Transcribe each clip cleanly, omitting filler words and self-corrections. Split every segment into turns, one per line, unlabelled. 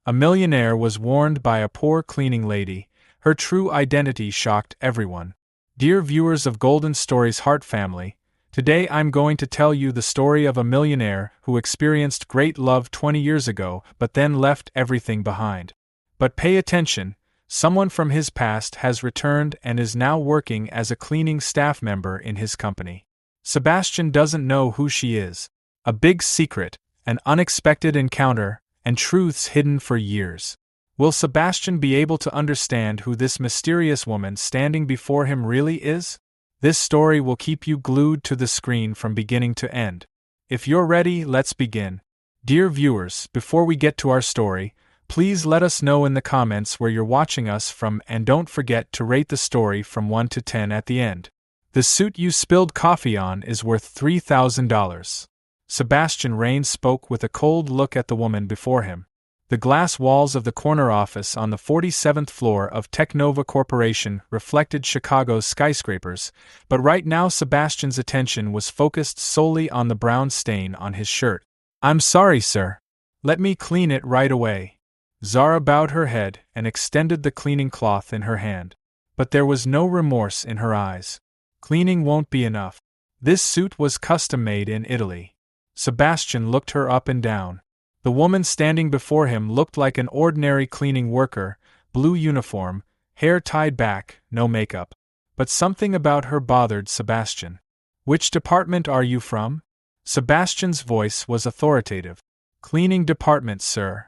A millionaire was warned by a poor cleaning lady. Her true identity shocked everyone. Dear viewers of Golden Stories Heart Family, today I'm going to tell you the story of a millionaire who experienced great love 20 years ago but then left everything behind. But pay attention, someone from his past has returned and is now working as a cleaning staff member in his company. Sebastian doesn't know who she is. A big secret, an unexpected encounter, and truths hidden for years. Will Sebastian be able to understand who this mysterious woman standing before him really is? This story will keep you glued to the screen from beginning to end. If you're ready, let's begin. Dear viewers, before we get to our story, please let us know in the comments where you're watching us from and don't forget to rate the story from 1 to 10 at the end. The suit you spilled coffee on is worth $3,000. Sebastian Reign spoke with a cold look at the woman before him. The glass walls of the corner office on the 47th floor of Technova Corporation reflected Chicago's skyscrapers, but right now Sebastian's attention was focused solely on the brown stain on his shirt. "I'm sorry, sir. Let me clean it right away." Zara bowed her head and extended the cleaning cloth in her hand. But there was no remorse in her eyes. Cleaning won't be enough. This suit was custom-made in Italy. Sebastian looked her up and down. The woman standing before him looked like an ordinary cleaning worker, blue uniform, hair tied back, no makeup. But something about her bothered Sebastian. "Which department are you from?" Sebastian's voice was authoritative. "Cleaning department, sir."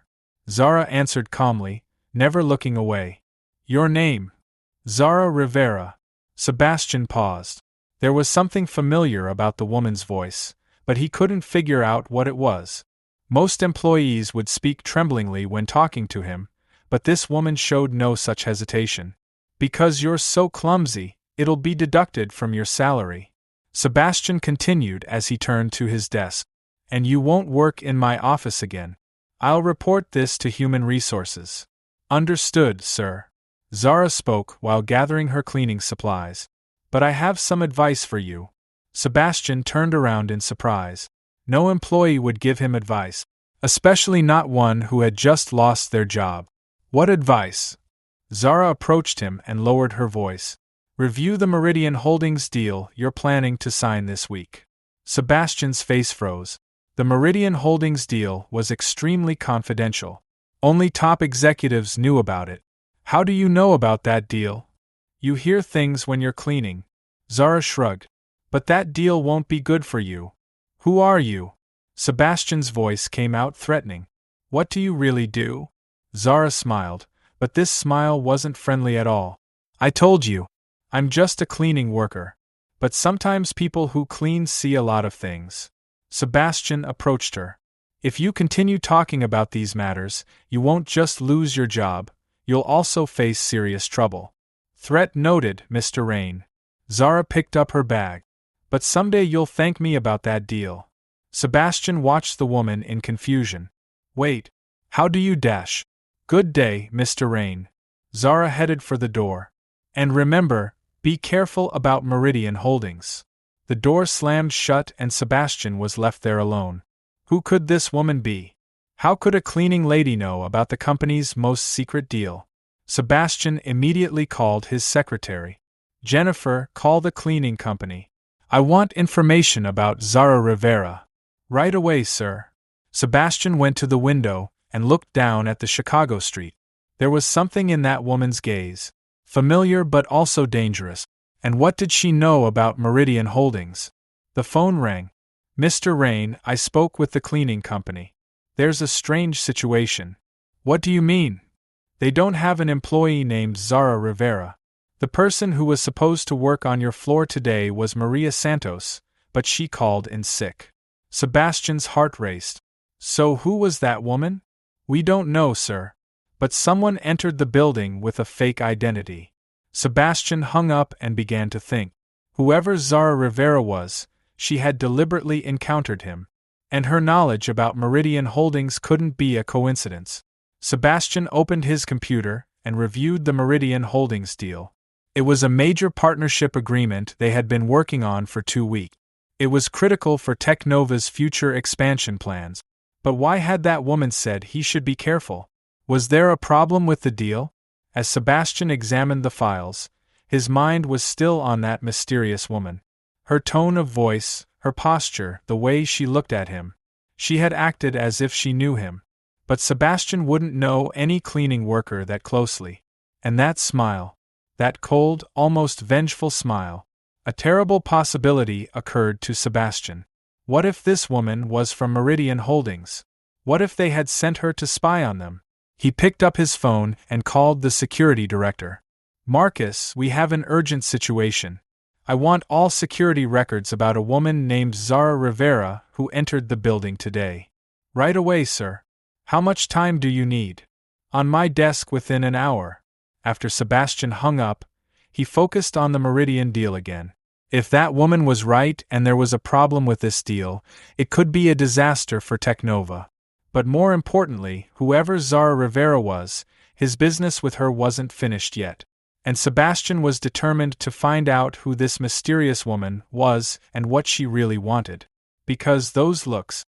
Zara answered calmly, never looking away. "Your name?" "Zara Rivera." Sebastian paused. There was something familiar about the woman's voice, but he couldn't figure out what it was. Most employees would speak tremblingly when talking to him, but this woman showed no such hesitation. "Because you're so clumsy, it'll be deducted from your salary." Sebastian continued as he turned to his desk. "And you won't work in my office again. I'll report this to Human Resources." "Understood, sir." Zara spoke while gathering her cleaning supplies. "But I have some advice for you." Sebastian turned around in surprise. No employee would give him advice, especially not one who had just lost their job. "What advice?" Zara approached him and lowered her voice. "Review the Meridian Holdings deal you're planning to sign this week." Sebastian's face froze. The Meridian Holdings deal was extremely confidential. Only top executives knew about it. "How do you know about that deal?" "You hear things when you're cleaning." Zara shrugged. "But that deal won't be good for you." "Who are you?" Sebastian's voice came out threatening. "What do you really do?" Zara smiled, but this smile wasn't friendly at all. "I told you. I'm just a cleaning worker. But sometimes people who clean see a lot of things." Sebastian approached her. "If you continue talking about these matters, you won't just lose your job, you'll also face serious trouble." "Threat noted, Mr. Reign." Zara picked up her bag. "But someday you'll thank me about that deal." Sebastian watched the woman in confusion. "Wait. How do you dash?" "Good day, Mr. Reign." Zara headed for the door. "And remember, be careful about Meridian Holdings." The door slammed shut and Sebastian was left there alone. Who could this woman be? How could a cleaning lady know about the company's most secret deal? Sebastian immediately called his secretary. "Jennifer, call the cleaning company. I want information about Zara Rivera." "Right away, sir." Sebastian went to the window and looked down at the Chicago street. There was something in that woman's gaze. Familiar but also dangerous. And what did she know about Meridian Holdings? The phone rang. "Mr. Reign, I spoke with the cleaning company. There's a strange situation." "What do you mean?" "They don't have an employee named Zara Rivera. The person who was supposed to work on your floor today was Maria Santos, but she called in sick." Sebastian's heart raced. "So who was that woman?" "We don't know, sir. But someone entered the building with a fake identity." Sebastian hung up and began to think. Whoever Zara Rivera was, she had deliberately encountered him. And her knowledge about Meridian Holdings couldn't be a coincidence. Sebastian opened his computer and reviewed the Meridian Holdings deal. It was a major partnership agreement they had been working on for 2 weeks. It was critical for Technova's future expansion plans. But why had that woman said he should be careful? Was there a problem with the deal? As Sebastian examined the files, his mind was still on that mysterious woman. Her tone of voice, her posture, the way she looked at him. She had acted as if she knew him. But Sebastian wouldn't know any cleaning worker that closely. And that smile, that cold, almost vengeful smile. A terrible possibility occurred to Sebastian. What if this woman was from Meridian Holdings? What if they had sent her to spy on them? He picked up his phone and called the security director. Marcus, we have an urgent situation. I want all security records about a woman named Zara Rivera who entered the building today. Right away, sir. How much time do you need? On my desk within an hour. After Sebastian hung up, he focused on the Meridian deal again. If that woman was right and there was a problem with this deal, it could be a disaster for Teknova. But more importantly, whoever Zara Rivera was, his business with her wasn't finished yet. And Sebastian was determined to find out who this mysterious woman was and what she really wanted. Because those looks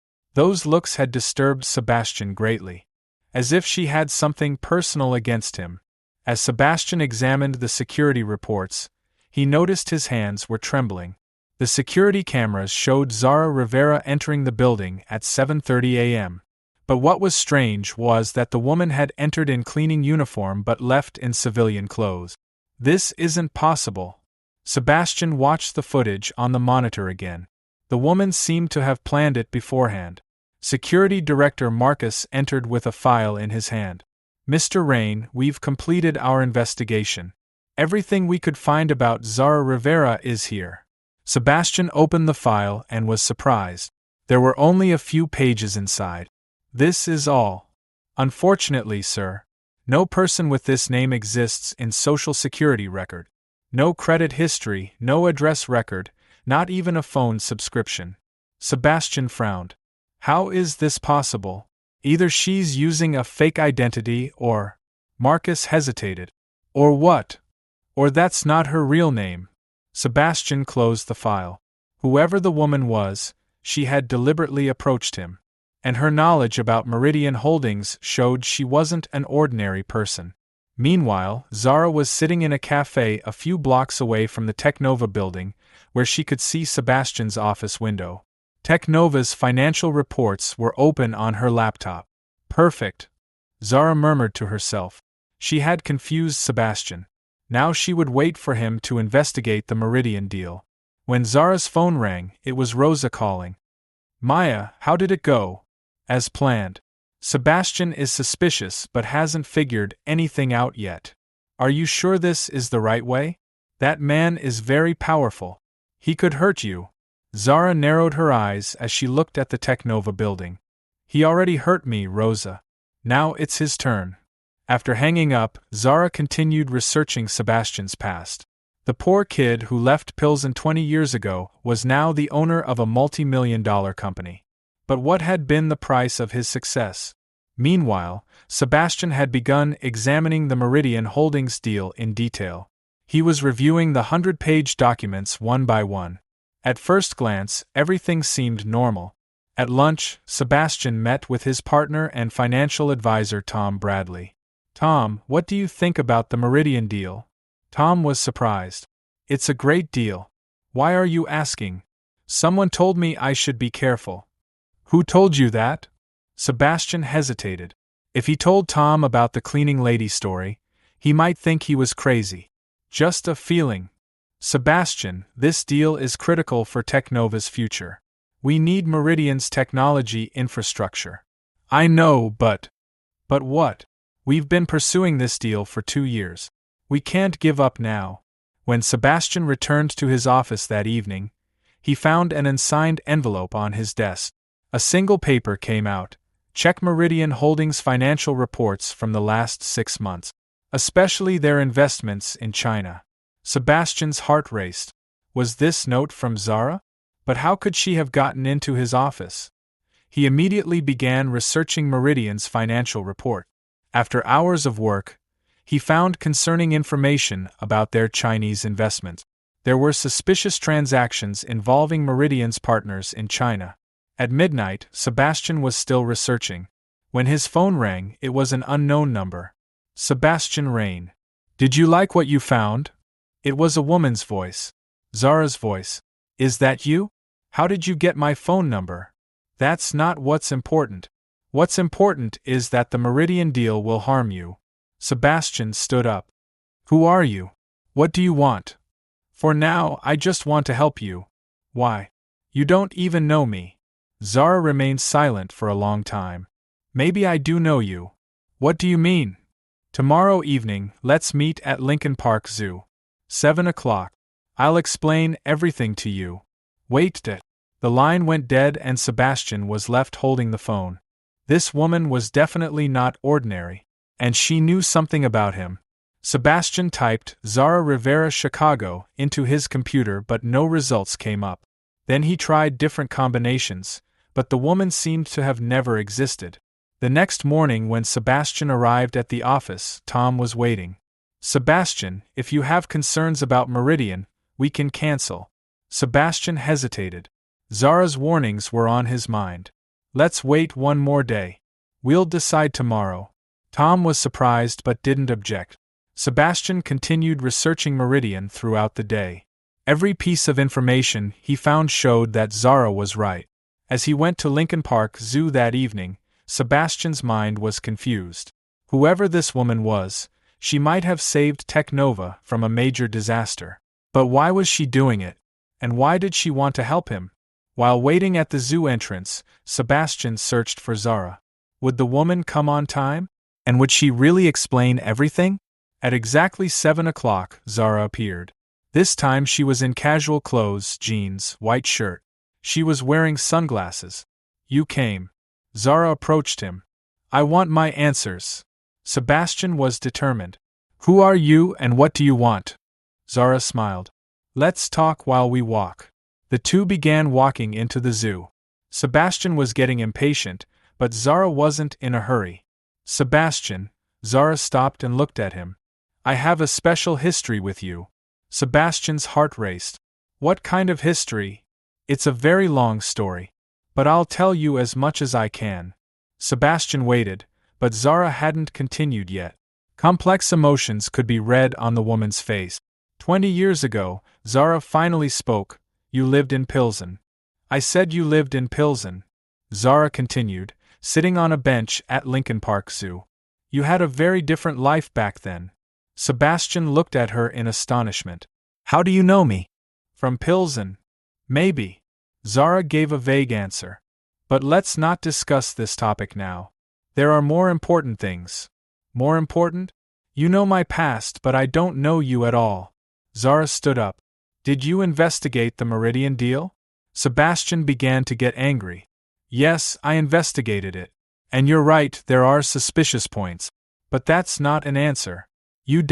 had disturbed Sebastian greatly. As if she had something personal against him. As Sebastian examined the security reports, he noticed his hands were trembling. The security cameras showed Zara Rivera entering the building at 7:30 a.m. But what was strange was that the woman had entered in cleaning uniform but left in civilian clothes. This isn't possible. Sebastian watched the footage on the monitor again. The woman seemed to have planned it beforehand. Security Director Marcus entered with a file in his hand. Mr. Reign, we've completed our investigation. Everything we could find about Zara Rivera is here. Sebastian opened the file and was surprised. There were only a few pages inside. This is all. Unfortunately, sir, no person with this name exists in Social Security record. No credit history, no address record, not even a phone subscription. Sebastian frowned. How is this possible? Either she's using a fake identity or… Marcus hesitated. Or what? Or that's not her real name. Sebastian closed the file. Whoever the woman was, she had deliberately approached him. And her knowledge about Meridian Holdings showed she wasn't an ordinary person. Meanwhile, Zara was sitting in a cafe a few blocks away from the Teknova building, where she could see Sebastian's office window. Teknova's financial reports were open on her laptop. Perfect. Zara murmured to herself. She had confused Sebastian. Now she would wait for him to investigate the Meridian deal. When Zara's phone rang, it was Rosa calling. Maya, how did it go? As planned. Sebastian is suspicious but hasn't figured anything out yet. Are you sure this is the right way? That man is very powerful. He could hurt you. Zara narrowed her eyes as she looked at the Teknova building. He already hurt me, Rosa. Now it's his turn. After hanging up, Zara continued researching Sebastian's past. The poor kid who left Pilsen 20 years ago was now the owner of a multi-million-dollar company. But what had been the price of his success? Meanwhile, Sebastian had begun examining the Meridian Holdings deal in detail. He was reviewing the 100-page documents one by one. At first glance, everything seemed normal. At lunch, Sebastian met with his partner and financial advisor Tom Bradley. Tom, what do you think about the Meridian deal? Tom was surprised. It's a great deal. Why are you asking? Someone told me I should be careful. Who told you that? Sebastian hesitated. If he told Tom about the cleaning lady story, he might think he was crazy. Just a feeling. Sebastian, this deal is critical for Teknova's future. We need Meridian's technology infrastructure. I know, but… But what? We've been pursuing this deal for 2 years. We can't give up now. When Sebastian returned to his office that evening, he found an unsigned envelope on his desk. A single paper came out. Check Meridian Holdings' financial reports from the last 6 months, especially their investments in China. Sebastian's heart raced. Was this note from Zara? But how could she have gotten into his office? He immediately began researching Meridian's financial report. After hours of work, he found concerning information about their Chinese investments. There were suspicious transactions involving Meridian's partners in China. At midnight, Sebastian was still researching. When his phone rang, it was an unknown number. Sebastian Reign. Did you like what you found? It was a woman's voice. Zara's voice. Is that you? How did you get my phone number? That's not what's important. What's important is that the Meridian deal will harm you. Sebastian stood up. Who are you? What do you want? For now, I just want to help you. Why? You don't even know me. Zara remained silent for a long time. Maybe I do know you. What do you mean? Tomorrow evening, let's meet at Lincoln Park Zoo. 7 o'clock. I'll explain everything to you. Wait. The line went dead and Sebastian was left holding the phone. This woman was definitely not ordinary, and she knew something about him. Sebastian typed Zara Rivera Chicago into his computer, but no results came up. Then he tried different combinations, but the woman seemed to have never existed. The next morning when Sebastian arrived at the office, Tom was waiting. Sebastian, if you have concerns about Meridian, we can cancel. Sebastian hesitated. Zara's warnings were on his mind. Let's wait one more day. We'll decide tomorrow. Tom was surprised but didn't object. Sebastian continued researching Meridian throughout the day. Every piece of information he found showed that Zara was right. As he went to Lincoln Park Zoo that evening, Sebastian's mind was confused. Whoever this woman was, she might have saved Technova from a major disaster. But why was she doing it? And why did she want to help him? While waiting at the zoo entrance, Sebastian searched for Zara. Would the woman come on time? And would she really explain everything? At exactly 7 o'clock, Zara appeared. This time she was in casual clothes, jeans, white shirt. She was wearing sunglasses. You came. Zara approached him. I want my answers. Sebastian was determined. Who are you and what do you want? Zara smiled. Let's talk while we walk. The two began walking into the zoo. Sebastian was getting impatient, but Zara wasn't in a hurry. Sebastian, Zara stopped and looked at him. I have a special history with you. Sebastian's heart raced. What kind of history? It's a very long story. But I'll tell you as much as I can. Sebastian waited, but Zara hadn't continued yet. Complex emotions could be read on the woman's face. 20 years ago, Zara finally spoke. You lived in Pilsen. I said you lived in Pilsen. Zara continued, sitting on a bench at Lincoln Park Zoo. You had a very different life back then. Sebastian looked at her in astonishment. How do you know me? From Pilsen. Maybe. Zara gave a vague answer. But let's not discuss this topic now. There are more important things. More important? You know my past, but I don't know you at all. Zara stood up. Did you investigate the Meridian deal? Sebastian began to get angry. Yes, I investigated it. And you're right, there are suspicious points. But that's not an answer. You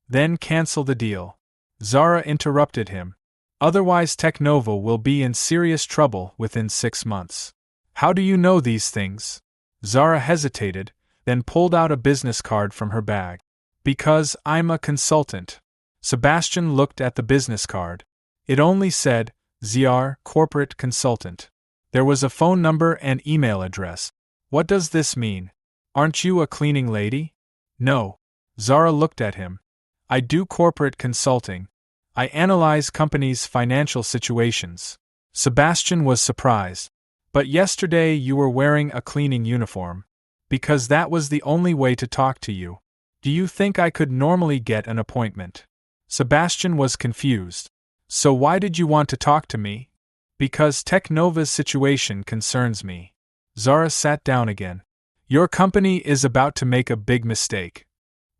then cancel the deal. Zara interrupted him. Otherwise Technova will be in serious trouble within 6 months. How do you know these things? Zara hesitated, then pulled out a business card from her bag. Because I'm a consultant. Sebastian looked at the business card. It only said, ZR Corporate Consultant. There was a phone number and email address. What does this mean? Aren't you a cleaning lady? No. Zara looked at him. I do corporate consulting. I analyze companies' financial situations. Sebastian was surprised. But yesterday you were wearing a cleaning uniform. Because that was the only way to talk to you. Do you think I could normally get an appointment? Sebastian was confused. So why did you want to talk to me? Because Technova's situation concerns me. Zara sat down again. Your company is about to make a big mistake.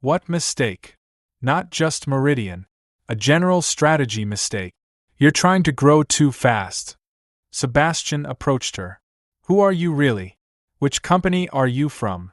What mistake? Not just Meridian. A general strategy mistake. You're trying to grow too fast. Sebastian approached her. Who are you really? Which company are you from?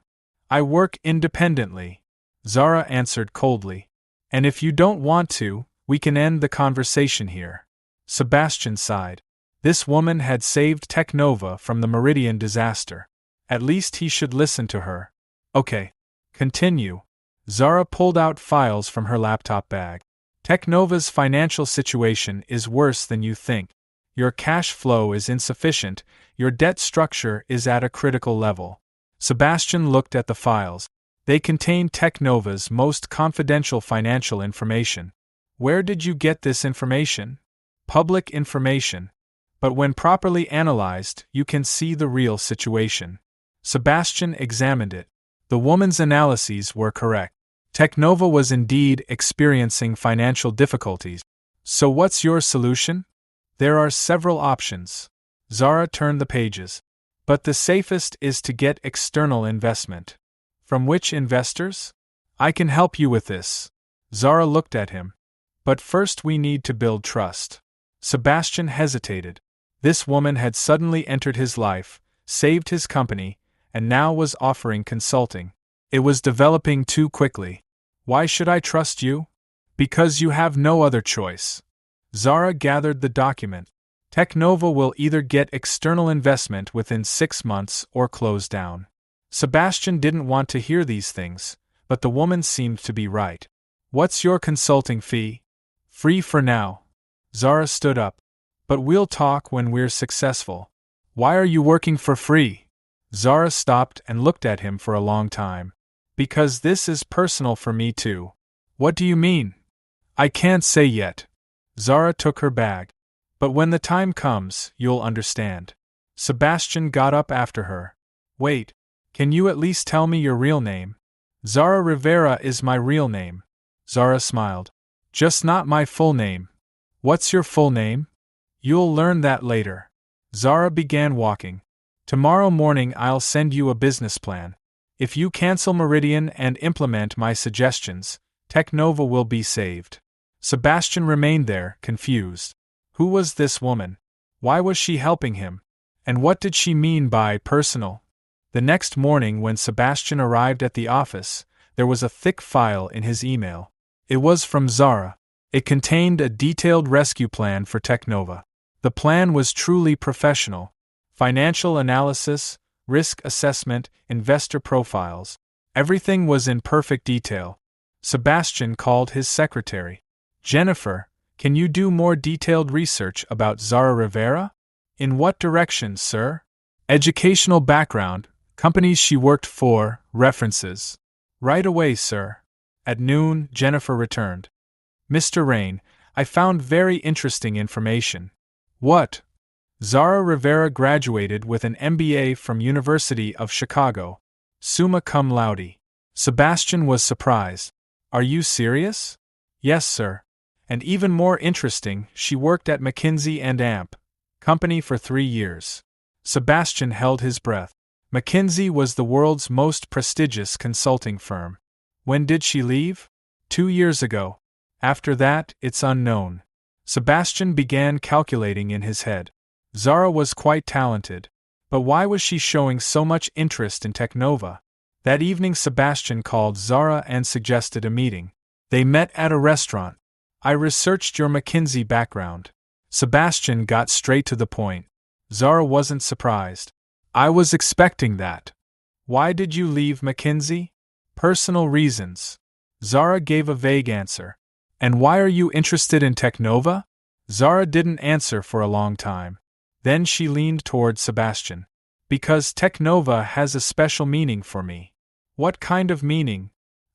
I work independently. Zara answered coldly. And if you don't want to, we can end the conversation here. Sebastian sighed. This woman had saved Technova from the Meridian disaster. At least he should listen to her. Okay. Continue. Zara pulled out files from her laptop bag. Technova's financial situation is worse than you think. Your cash flow is insufficient, your debt structure is at a critical level. Sebastian looked at the files. They contained Technova's most confidential financial information. Where did you get this information? Public information. But when properly analyzed, you can see the real situation. Sebastian examined it. The woman's analyses were correct. Technova was indeed experiencing financial difficulties. So what's your solution? There are several options. Zara turned the pages. But the safest is to get external investment. From which investors? I can help you with this. Zara looked at him. But first we need to build trust. Sebastian hesitated. This woman had suddenly entered his life, saved his company, and now was offering consulting. It was developing too quickly. Why should I trust you? Because you have no other choice. Zara gathered the document. Technova will either get external investment within 6 months or close down. Sebastian didn't want to hear these things, but the woman seemed to be right. What's your consulting fee? Free for now. Zara stood up. But we'll talk when we're successful. Why are you working for free? Zara stopped and looked at him for a long time. Because this is personal for me too. What do you mean? I can't say yet. Zara took her bag. But when the time comes, you'll understand. Sebastian got up after her. Wait, can you at least tell me your real name? Zara Rivera is my real name. Zara smiled. Just not my full name. What's your full name? You'll learn that later. Zara began walking. Tomorrow morning I'll send you a business plan. If you cancel Meridian and implement my suggestions, Technova will be saved. Sebastian remained there, confused. Who was this woman? Why was she helping him? And what did she mean by personal? The next morning when Sebastian arrived at the office, there was a thick file in his email. It was from Zara. It contained a detailed rescue plan for Technova. The plan was truly professional. Financial analysis, risk assessment, investor profiles. Everything was in perfect detail. Sebastian called his secretary. Jennifer, can you do more detailed research about Zara Rivera? In what direction, sir? Educational background, companies she worked for, references. Right away, sir. At noon, Jennifer returned. Mr. Reign, I found very interesting information. What? Zara Rivera graduated with an MBA from University of Chicago. Summa cum laude. Sebastian was surprised. Are you serious? Yes, sir. And even more interesting, she worked at McKinsey and Amp Company for 3 years. Sebastian held his breath. McKinsey was the world's most prestigious consulting firm. When did she leave? 2 years ago. After that, it's unknown. Sebastian began calculating in his head. Zara was quite talented. But why was she showing so much interest in Technova? That evening Sebastian called Zara and suggested a meeting. They met at a restaurant. I researched your McKinsey background. Sebastian got straight to the point. Zara wasn't surprised. I was expecting that. Why did you leave McKinsey? Personal reasons. Zara gave a vague answer. And why are you interested in Technova? Zara didn't answer for a long time. Then she leaned toward Sebastian. Because Technova has a special meaning for me. What kind of meaning?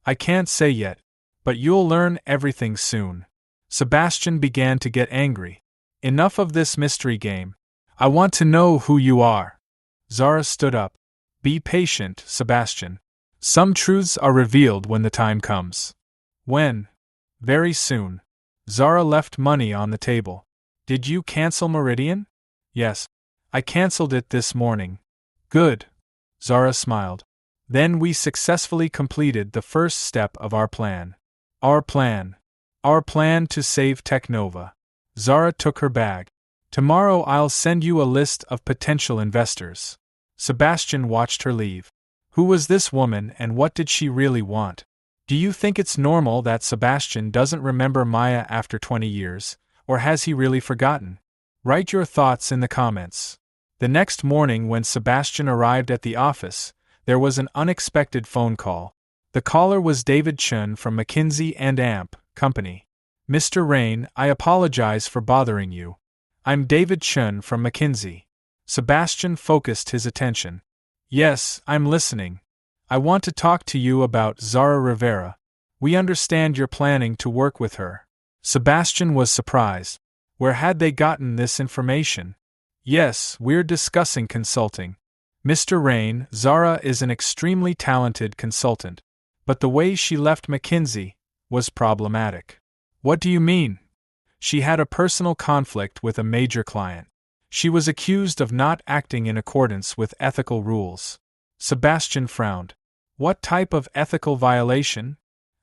I can't say yet. But you'll learn everything soon. Sebastian began to get angry. Enough of this mystery game. I want to know who you are. Zara stood up. Be patient, Sebastian. Some truths are revealed when the time comes. When? Very soon. Zara left money on the table. Did you cancel Meridian? Yes. I canceled it this morning. Good. Zara smiled. Then we successfully completed the first step of our plan. Our plan. Our plan to save Technova. Zara took her bag. Tomorrow I'll send you a list of potential investors. Sebastian watched her leave. Who was this woman and what did she really want? Do you think it's normal that Sebastian doesn't remember Maya after 20 years, or has he really forgotten? Write your thoughts in the comments. The next morning when Sebastian arrived at the office, there was an unexpected phone call. The caller was David Chun from McKinsey and Amp Company. Mr. Reign, I apologize for bothering you. I'm David Chun from McKinsey. Sebastian focused his attention. Yes, I'm listening. I want to talk to you about Zara Rivera. We understand you're planning to work with her. Sebastian was surprised. Where had they gotten this information? Yes, we're discussing consulting. Mr. Reign, Zara is an extremely talented consultant. But the way she left McKinsey was problematic. What do you mean? She had a personal conflict with a major client. She was accused of not acting in accordance with ethical rules. Sebastian frowned. What type of ethical violation?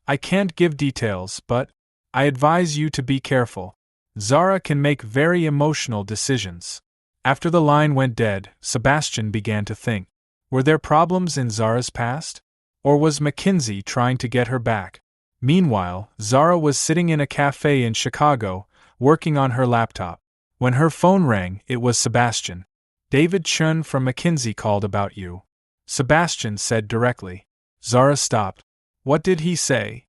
I can't give details, but I advise you to be careful. Zara can make very emotional decisions. After the line went dead, Sebastian began to think. Were there problems in Zara's past? Or was McKinsey trying to get her back? Meanwhile, Zara was sitting in a cafe in Chicago, working on her laptop. When her phone rang, it was Sebastian. David Chun from McKinsey called about you. Sebastian said directly. Zara stopped. What did he say?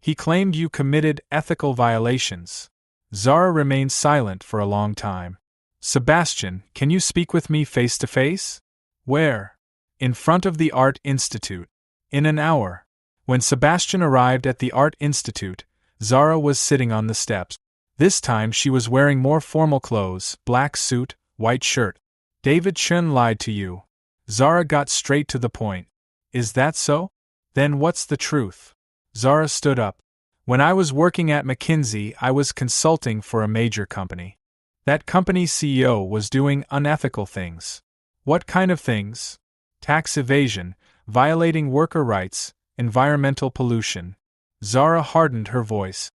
He claimed you committed ethical violations. Zara remained silent for a long time. Sebastian, can you speak with me face to face? Where? In front of the Art Institute. In an hour. When Sebastian arrived at the Art Institute, Zara was sitting on the steps. This time she was wearing more formal clothes, black suit, white shirt. David Chun lied to you. Zara got straight to the point. Is that so? Then what's the truth? Zara stood up. When I was working at McKinsey, I was consulting for a major company. That company's CEO was doing unethical things. What kind of things? Tax evasion, violating worker rights, environmental pollution. Zara hardened her voice.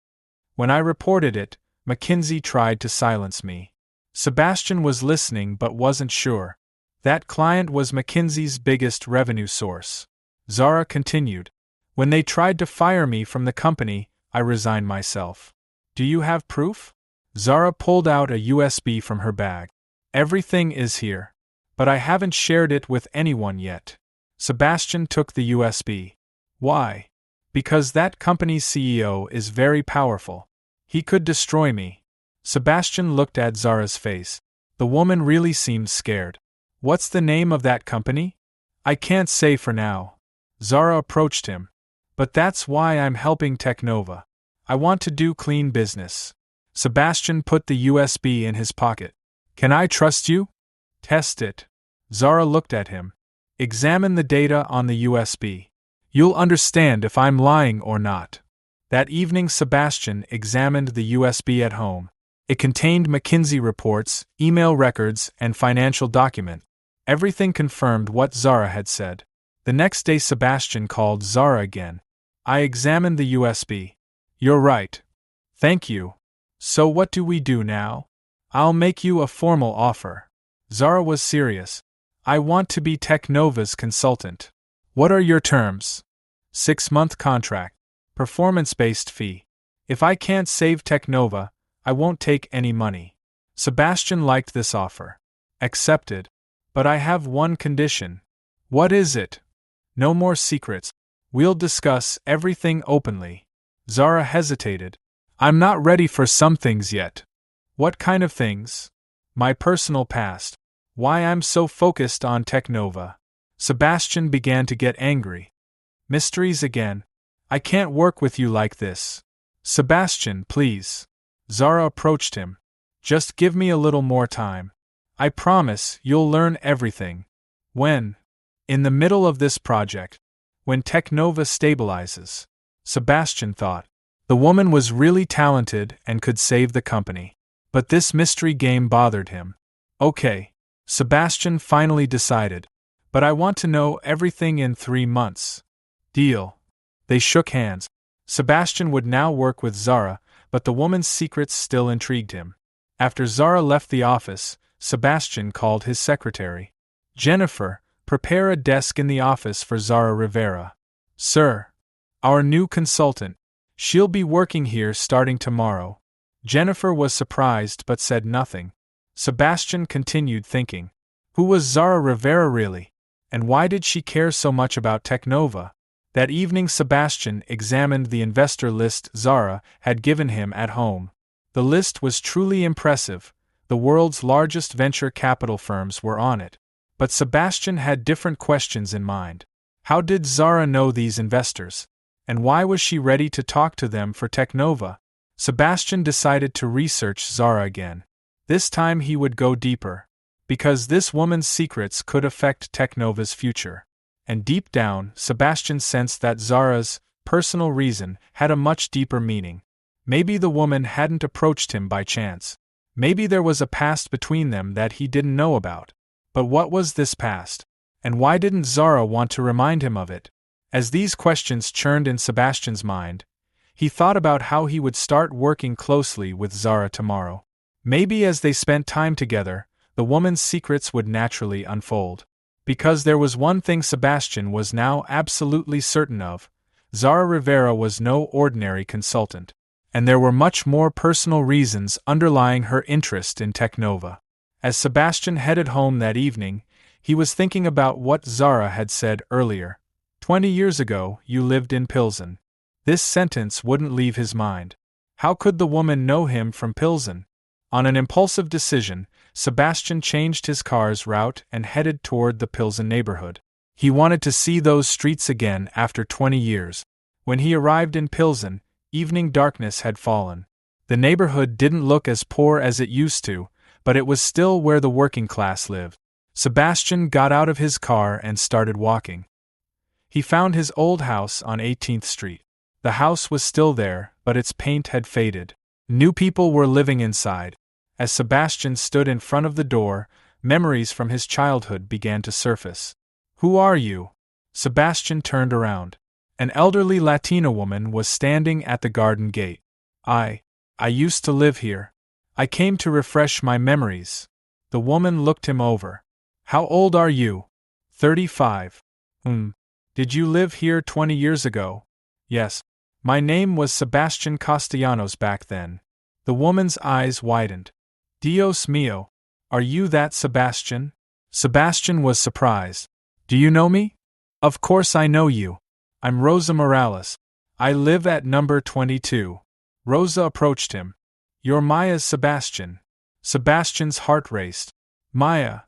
When I reported it, McKinsey tried to silence me. Sebastian was listening but wasn't sure. That client was McKinsey's biggest revenue source. Zara continued. When they tried to fire me from the company, I resigned myself. Do you have proof? Zara pulled out a USB from her bag. Everything is here. But I haven't shared it with anyone yet. Sebastian took the USB. Why? Because that company's CEO is very powerful. He could destroy me. Sebastian looked at Zara's face. The woman really seemed scared. What's the name of that company? I can't say for now. Zara approached him. But that's why I'm helping Technova. I want to do clean business. Sebastian put the USB in his pocket. Can I trust you? Test it. Zara looked at him. Examine the data on the USB. You'll understand if I'm lying or not. That evening Sebastian examined the USB at home. It contained McKinsey reports, email records, and financial document. Everything confirmed what Zara had said. The next day Sebastian called Zara again. I examined the USB. You're right. Thank you. So what do we do now? I'll make you a formal offer. Zara was serious. I want to be Technova's consultant. What are your terms? 6-month contract. Performance-based fee. If I can't save Technova, I won't take any money. Sebastian liked this offer. Accepted. But I have one condition. What is it? No more secrets. We'll discuss everything openly. Zara hesitated. I'm not ready for some things yet. What kind of things? My personal past. Why I'm so focused on Technova. Sebastian began to get angry. Mysteries again. I can't work with you like this. Sebastian, please. Zara approached him. Just give me a little more time. I promise you'll learn everything. When? In the middle of this project. When Technova stabilizes. Sebastian thought. The woman was really talented and could save the company. But this mystery game bothered him. Okay. Sebastian finally decided. But I want to know everything in 3 months. Deal. They shook hands. Sebastian would now work with Zara, but the woman's secrets still intrigued him. After Zara left the office, Sebastian called his secretary. Jennifer, prepare a desk in the office for Zara Rivera. Sir. Our new consultant. She'll be working here starting tomorrow. Jennifer was surprised but said nothing. Sebastian continued thinking. Who was Zara Rivera really? And why did she care so much about Technova? That evening Sebastian examined the investor list Zara had given him at home. The list was truly impressive. The world's largest venture capital firms were on it. But Sebastian had different questions in mind. How did Zara know these investors? And why was she ready to talk to them for Technova? Sebastian decided to research Zara again. This time he would go deeper. Because this woman's secrets could affect Technova's future. And deep down, Sebastian sensed that Zara's personal reason had a much deeper meaning. Maybe the woman hadn't approached him by chance. Maybe there was a past between them that he didn't know about. But what was this past? And why didn't Zara want to remind him of it? As these questions churned in Sebastian's mind, he thought about how he would start working closely with Zara tomorrow. Maybe as they spent time together, the woman's secrets would naturally unfold. Because there was one thing Sebastian was now absolutely certain of: Zara Rivera was no ordinary consultant. And there were much more personal reasons underlying her interest in Technova. As Sebastian headed home that evening, he was thinking about what Zara had said earlier. 20 years ago, you lived in Pilsen. This sentence wouldn't leave his mind. How could the woman know him from Pilsen? On an impulsive decision, Sebastian changed his car's route and headed toward the Pilsen neighborhood. He wanted to see those streets again after 20 years. When he arrived in Pilsen, evening darkness had fallen. The neighborhood didn't look as poor as it used to, but it was still where the working class lived. Sebastian got out of his car and started walking. He found his old house on 18th Street. The house was still there, but its paint had faded. New people were living inside. As Sebastian stood in front of the door, memories from his childhood began to surface. "Who are you?" Sebastian turned around. An elderly Latina woman was standing at the garden gate. I used to live here. I came to refresh my memories." The woman looked him over. "How old are you?" 35. Did you live here 20 years ago?" "Yes. My name was Sebastian Castellanos back then." The woman's eyes widened. "Dios mío. Are you that Sebastian?" Sebastian was surprised. "Do you know me?" "Of course I know you. I'm Rosa Morales. I live at number 22. Rosa approached him. "You're Maya's Sebastian." Sebastian's heart raced. Maya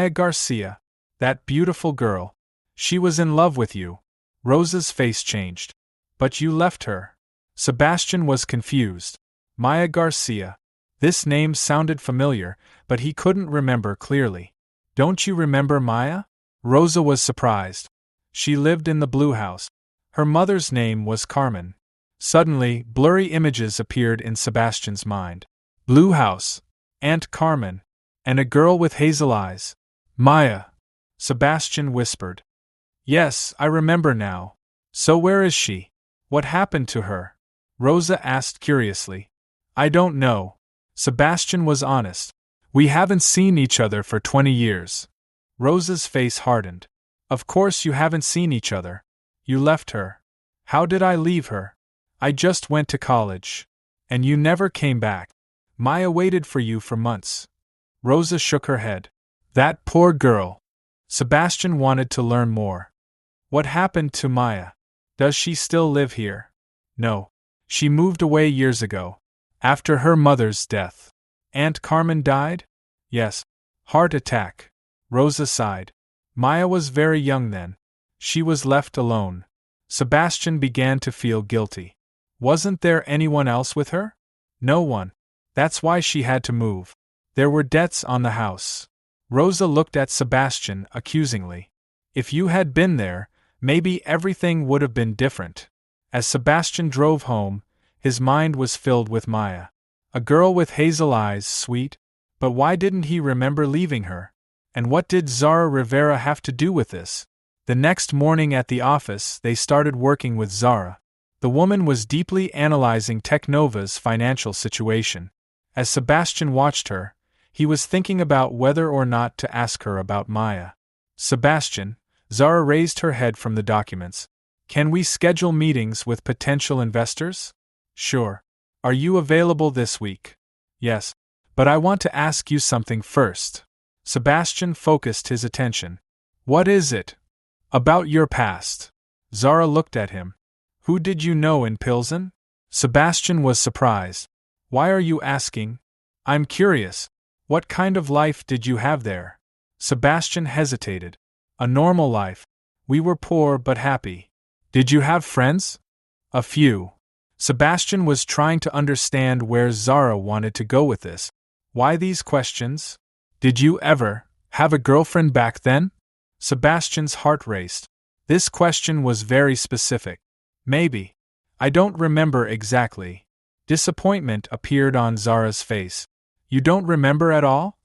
Garcia. That beautiful girl. She was in love with you." Rosa's face changed. "But you left her." Sebastian was confused. Maya Garcia. This name sounded familiar, but he couldn't remember clearly. "Don't you remember Maya?" Rosa was surprised. "She lived in the blue house. Her mother's name was Carmen." Suddenly, blurry images appeared in Sebastian's mind. Blue house, Aunt Carmen, and a girl with hazel eyes. "Maya," Sebastian whispered. "Yes, I remember now. So where is she? What happened to her?" Rosa asked curiously. "I don't know." Sebastian was honest. "We haven't seen each other for 20 years. Rosa's face hardened. "Of course you haven't seen each other. You left her." "How did I leave her? I just went to college." "And you never came back?" "Maya waited for you for months." Rosa shook her head. "That poor girl." Sebastian wanted to learn more. "What happened to Maya? Does she still live here?" "No. She moved away years ago. After her mother's death." "Aunt Carmen died?" "Yes. Heart attack." Rosa sighed. "Maya was very young then. She was left alone." Sebastian began to feel guilty. Wasn't there anyone else with her? No one. That's why she had to move. There were debts on the house. Rosa looked at Sebastian accusingly. "If you had been there, maybe everything would have been different." As Sebastian drove home, his mind was filled with Maya. A girl with hazel eyes, sweet. But why didn't he remember leaving her? And what did Zara Rivera have to do with this? The next morning at the office, they started working with Zara. The woman was deeply analyzing Technova's financial situation. As Sebastian watched her, he was thinking about whether or not to ask her about Maya. "Sebastian," Zara raised her head from the documents. "Can we schedule meetings with potential investors?" "Sure. Are you available this week?" "Yes. But I want to ask you something first." Sebastian focused his attention. "What is it?" "About your past." Zara looked at him. "Who did you know in Pilsen?" Sebastian was surprised. "Why are you asking?" "I'm curious. What kind of life did you have there?" Sebastian hesitated. A normal life. We were poor but happy. Did you have friends? A few. Sebastian was trying to understand where Zara wanted to go with this. Why these questions? Did you ever have a girlfriend back then? Sebastian's heart raced. This question was very specific. Maybe. I don't remember exactly. Disappointment appeared on Zara's face. You don't remember at all?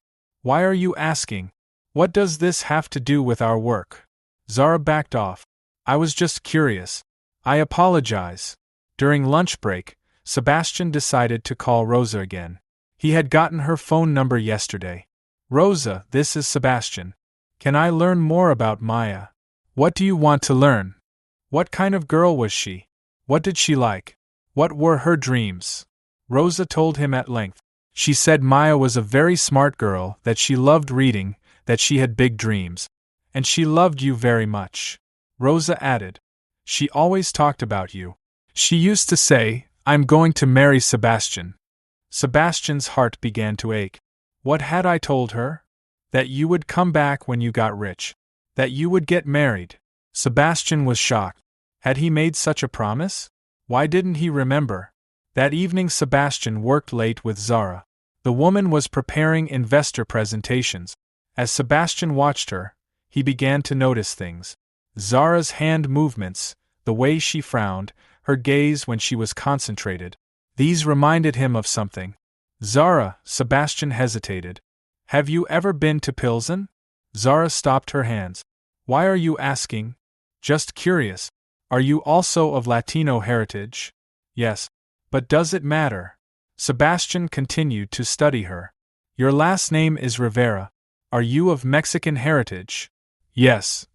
Why are you asking? What does this have to do with our work? Zara backed off. I was just curious. I apologize. During lunch break, Sebastian decided to call Rosa again. He had gotten her phone number yesterday. Rosa, this is Sebastian. Can I learn more about Maya? What do you want to learn? What kind of girl was she? What did she like? What were her dreams? Rosa told him at length. She said Maya was a very smart girl, that she loved reading, that she had big dreams. And she loved you very much. Rosa added. She always talked about you. She used to say, I'm going to marry Sebastian. Sebastian's heart began to ache. What had I told her? That you would come back when you got rich. That you would get married. Sebastian was shocked. Had he made such a promise? Why didn't he remember? That evening Sebastian worked late with Zara. The woman was preparing investor presentations. As Sebastian watched her, he began to notice things. Zara's hand movements, the way she frowned, her gaze when she was concentrated. These reminded him of something. Zara, Sebastian hesitated. Have you ever been to Pilsen? Zara stopped her hands. Why are you asking? Just curious. Are you also of Latino heritage? Yes. But does it matter? Sebastian continued to study her. Your last name is Rivera. Are you of Mexican heritage? Yes.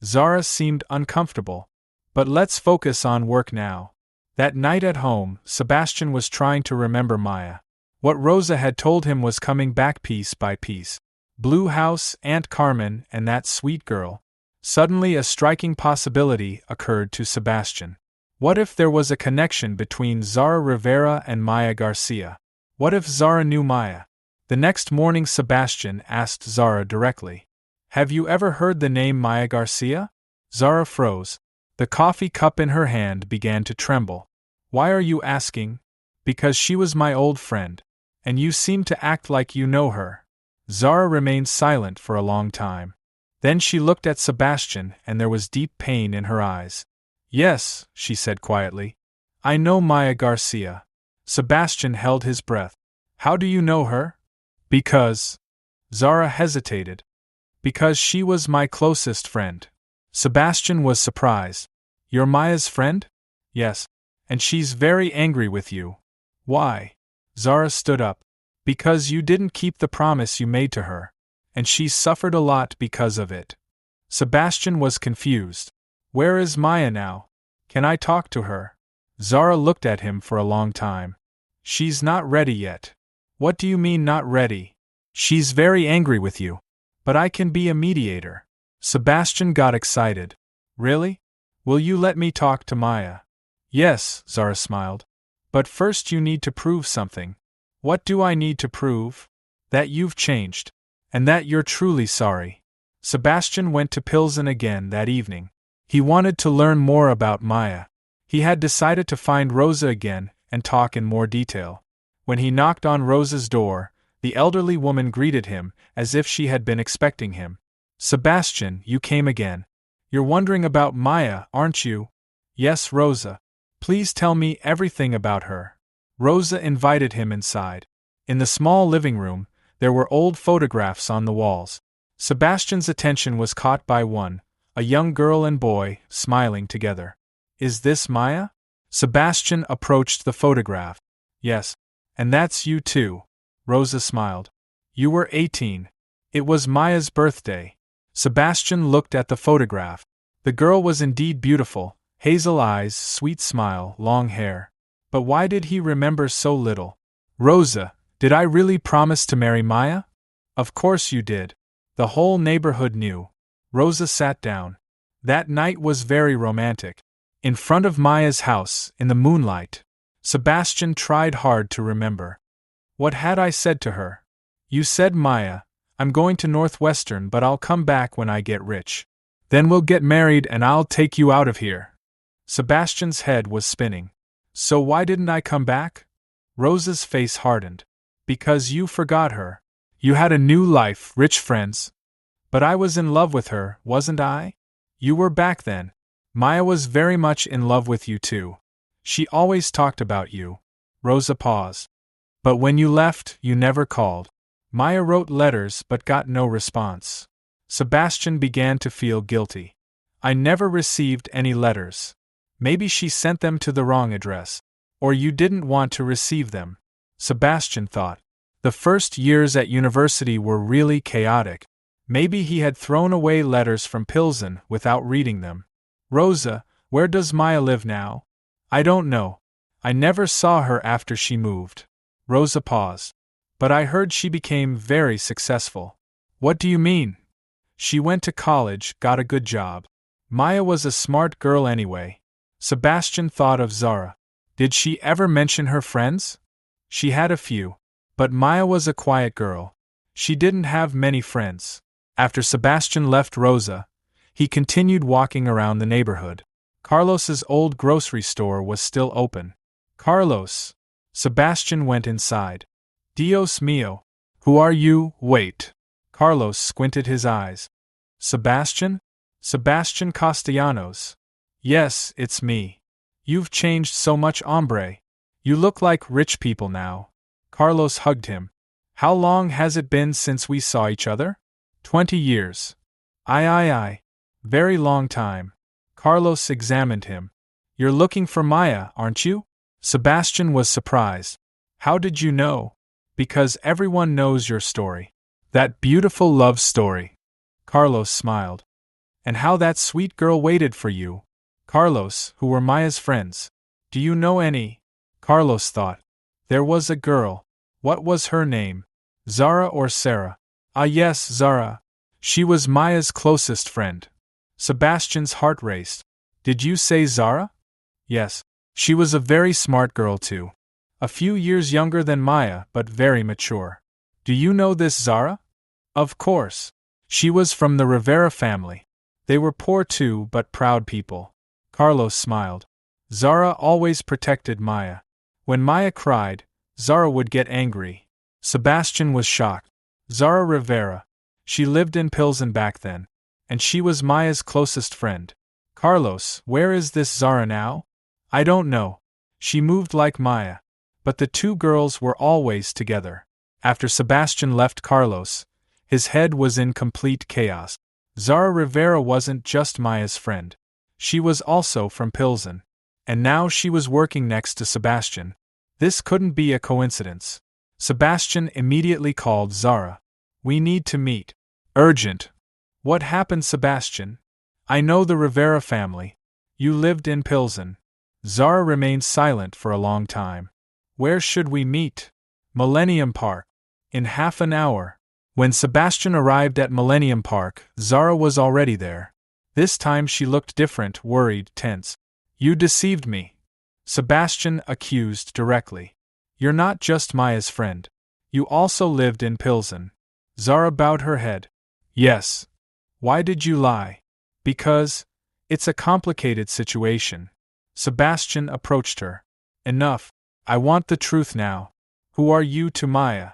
Zara seemed uncomfortable. But let's focus on work now. That night at home, Sebastian was trying to remember Maya. What Rosa had told him was coming back piece by piece. Blue House, Aunt Carmen, and that sweet girl. Suddenly a striking possibility occurred to Sebastian. What if there was a connection between Zara Rivera and Maya Garcia? What if Zara knew Maya? The next morning Sebastian asked Zara directly. Have you ever heard the name Maya Garcia? Zara froze. The coffee cup in her hand began to tremble. Why are you asking? Because she was my old friend. And you seem to act like you know her. Zara remained silent for a long time. Then she looked at Sebastian and there was deep pain in her eyes. Yes, she said quietly. I know Maya Garcia. Sebastian held his breath. How do you know her? Because. Zara hesitated. Because she was my closest friend. Sebastian was surprised. You're Maya's friend? Yes. And she's very angry with you. Why? Zara stood up. Because you didn't keep the promise you made to her. And she suffered a lot because of it. Sebastian was confused. Where is Maya now? Can I talk to her? Zara looked at him for a long time. She's not ready yet. What do you mean not ready? She's very angry with you. But I can be a mediator. Sebastian got excited. Really? Will you let me talk to Maya? Yes, Zara smiled. But first you need to prove something. What do I need to prove? That you've changed. And that you're truly sorry. Sebastian went to Pilsen again that evening. He wanted to learn more about Maya. He had decided to find Rosa again and talk in more detail. When he knocked on Rosa's door, the elderly woman greeted him as if she had been expecting him. Sebastian, you came again. You're wondering about Maya, aren't you? Yes, Rosa. Please tell me everything about her. Rosa invited him inside. In the small living room, there were old photographs on the walls. Sebastian's attention was caught by one, a young girl and boy, smiling together. Is this Maya? Sebastian approached the photograph. Yes. And that's you too. Rosa smiled. You were 18. It was Maya's birthday. Sebastian looked at the photograph. The girl was indeed beautiful, hazel eyes, sweet smile, long hair. But why did he remember so little? Rosa, did I really promise to marry Maya? Of course you did. The whole neighborhood knew. Rosa sat down. That night was very romantic. In front of Maya's house, in the moonlight. Sebastian tried hard to remember. What had I said to her? You said, Maya, I'm going to Northwestern, but I'll come back when I get rich. Then we'll get married and I'll take you out of here. Sebastian's head was spinning. So why didn't I come back? Rosa's face hardened. Because you forgot her. You had a new life, rich friends. But I was in love with her, wasn't I? You were back then. Maya was very much in love with you too. She always talked about you. Rosa paused. But when you left, you never called. Maya wrote letters but got no response. Sebastian began to feel guilty. I never received any letters. Maybe she sent them to the wrong address. Or you didn't want to receive them. Sebastian thought. The first years at university were really chaotic. Maybe he had thrown away letters from Pilsen without reading them. Rosa, where does Maya live now? I don't know. I never saw her after she moved. Rosa paused. But I heard she became very successful. What do you mean? She went to college, got a good job. Maya was a smart girl anyway. Sebastian thought of Zara. Did she ever mention her friends? She had a few. But Maya was a quiet girl. She didn't have many friends. After Sebastian left Rosa, he continued walking around the neighborhood. Carlos's old grocery store was still open. Carlos. Sebastian went inside. Dios mío. Who are you? Wait. Carlos squinted his eyes. Sebastian? Sebastian Castellanos. Yes, it's me. You've changed so much, hombre. You look like rich people now. Carlos hugged him. How long has it been since we saw each other? 20 years. Aye. Very long time. Carlos examined him. You're looking for Maya, aren't you? Sebastian was surprised. How did you know? Because everyone knows your story. That beautiful love story. Carlos smiled. And how that sweet girl waited for you. Carlos, who were Maya's friends. Do you know any? Carlos thought. There was a girl. What was her name? Zara or Sarah? Ah yes, Zara. She was Maya's closest friend. Sebastian's heart raced. Did you say Zara? Yes. She was a very smart girl too. A few years younger than Maya, but very mature. Do you know this Zara? Of course. She was from the Rivera family. They were poor too, but proud people. Carlos smiled. Zara always protected Maya. When Maya cried, Zara would get angry. Sebastian was shocked. Zara Rivera. She lived in Pilsen back then. And she was Maya's closest friend. Carlos, where is this Zara now? I don't know. She moved like Maya. But the two girls were always together. After Sebastian left Carlos, his head was in complete chaos. Zara Rivera wasn't just Maya's friend. She was also from Pilsen. And now she was working next to Sebastian. This couldn't be a coincidence. Sebastian immediately called Zara. We need to meet. Urgent. What happened, Sebastian? I know the Rivera family. You lived in Pilsen. Zara remained silent for a long time. Where should we meet? Millennium Park. In half an hour. When Sebastian arrived at Millennium Park, Zara was already there. This time she looked different, worried, tense. You deceived me. Sebastian accused directly. You're not just Maya's friend. You also lived in Pilsen. Zara bowed her head. Yes. Why did you lie? Because it's a complicated situation. Sebastian approached her. Enough. I want the truth now. Who are you to Maya?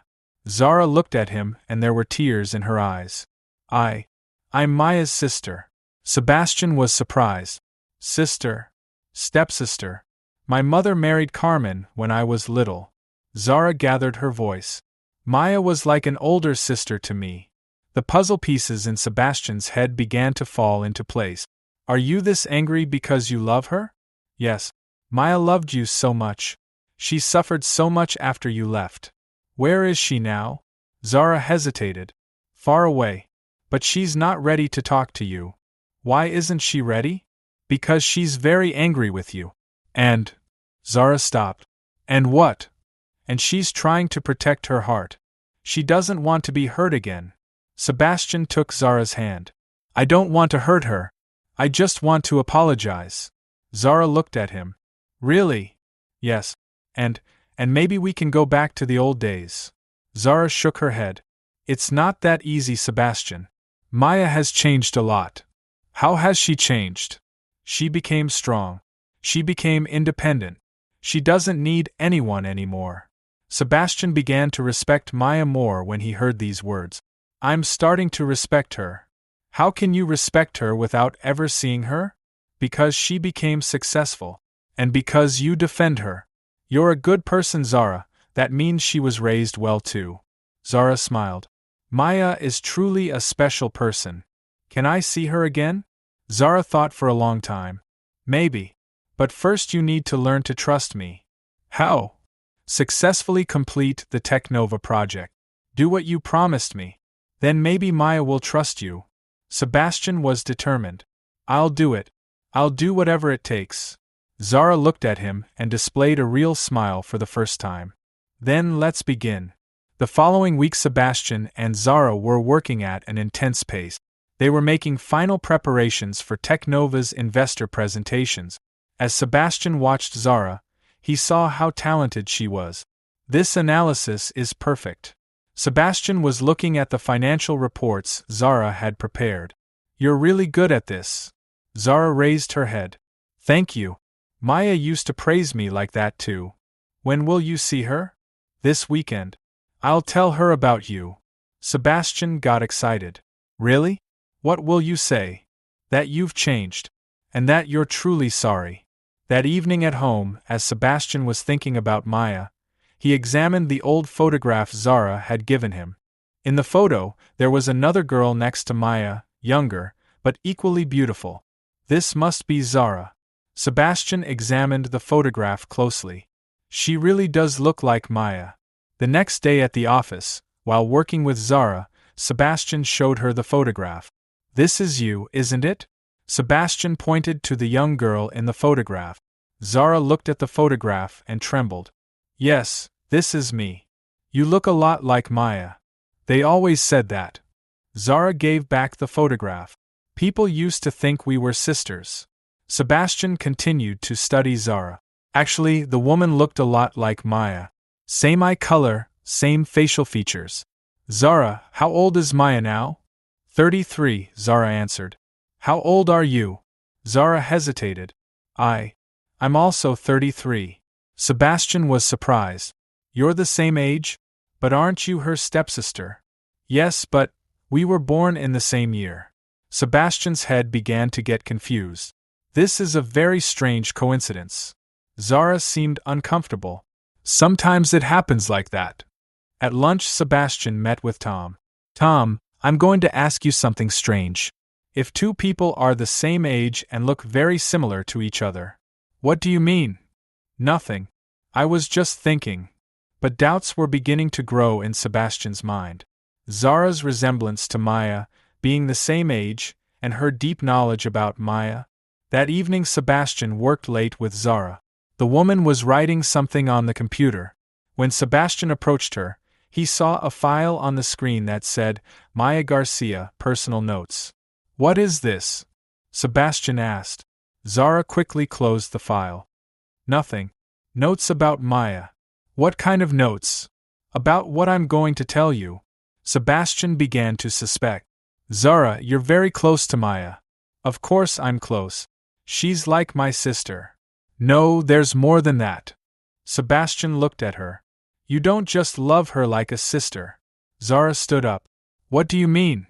Zara looked at him and there were tears in her eyes. I'm Maya's sister. Sebastian was surprised. Sister? Stepsister. My mother married Carmen when I was little. Zara gathered her voice. Maya was like an older sister to me. The puzzle pieces in Sebastian's head began to fall into place. Are you this angry because you love her? Yes. Maya loved you so much. She suffered so much after you left. Where is she now? Zara hesitated. Far away. But she's not ready to talk to you. Why isn't she ready? Because she's very angry with you. And... Zara stopped. And what? And she's trying to protect her heart. She doesn't want to be hurt again. Sebastian took Zara's hand. I don't want to hurt her. I just want to apologize. Zara looked at him. Really? Yes. And maybe we can go back to the old days. Zara shook her head. It's not that easy, Sebastian. Maya has changed a lot. How has she changed? She became strong. She became independent. She doesn't need anyone anymore. Sebastian began to respect Maya more when he heard these words. I'm starting to respect her. How can you respect her without ever seeing her? Because she became successful. And because you defend her. You're a good person, Zara. That means she was raised well too. Zara smiled. Maya is truly a special person. Can I see her again? Zara thought for a long time. Maybe. But first you need to learn to trust me. How? Successfully complete the Technova project. Do what you promised me. Then maybe Maya will trust you. Sebastian was determined. I'll do it. I'll do whatever it takes. Zara looked at him and displayed a real smile for the first time. Then let's begin. The following week Sebastian and Zara were working at an intense pace. They were making final preparations for Technova's investor presentations. As Sebastian watched Zara, he saw how talented she was. This analysis is perfect. Sebastian was looking at the financial reports Zara had prepared. You're really good at this. Zara raised her head. Thank you. Maya used to praise me like that too. When will you see her? This weekend. I'll tell her about you. Sebastian got excited. Really? What will you say? That you've changed. And that you're truly sorry. That evening at home, as Sebastian was thinking about Maya, he examined the old photograph Zara had given him. In the photo, there was another girl next to Maya, younger, but equally beautiful. This must be Zara. Sebastian examined the photograph closely. She really does look like Maya. The next day at the office, while working with Zara, Sebastian showed her the photograph. This is you, isn't it? Sebastian pointed to the young girl in the photograph. Zara looked at the photograph and trembled. Yes, this is me. You look a lot like Maya. They always said that. Zara gave back the photograph. People used to think we were sisters. Sebastian continued to study Zara. Actually, the woman looked a lot like Maya. Same eye color, same facial features. Zara, how old is Maya now? 33, Zara answered. How old are you? Zara hesitated. I'm also 33. Sebastian was surprised. You're the same age? But aren't you her stepsister? Yes, but we were born in the same year. Sebastian's head began to get confused. This is a very strange coincidence. Zara seemed uncomfortable. Sometimes it happens like that. At lunch, Sebastian met with Tom. Tom, I'm going to ask you something strange. If two people are the same age and look very similar to each other. What do you mean? Nothing. I was just thinking. But doubts were beginning to grow in Sebastian's mind. Zara's resemblance to Maya, being the same age, and her deep knowledge about Maya. That evening Sebastian worked late with Zara. The woman was writing something on the computer. When Sebastian approached her, he saw a file on the screen that said, Maya Garcia, Personal Notes. What is this? Sebastian asked. Zara quickly closed the file. Nothing. Notes about Maya. What kind of notes? About what I'm going to tell you. Sebastian began to suspect. Zara, you're very close to Maya. Of course I'm close. She's like my sister. No, there's more than that. Sebastian looked at her. You don't just love her like a sister. Zara stood up. What do you mean?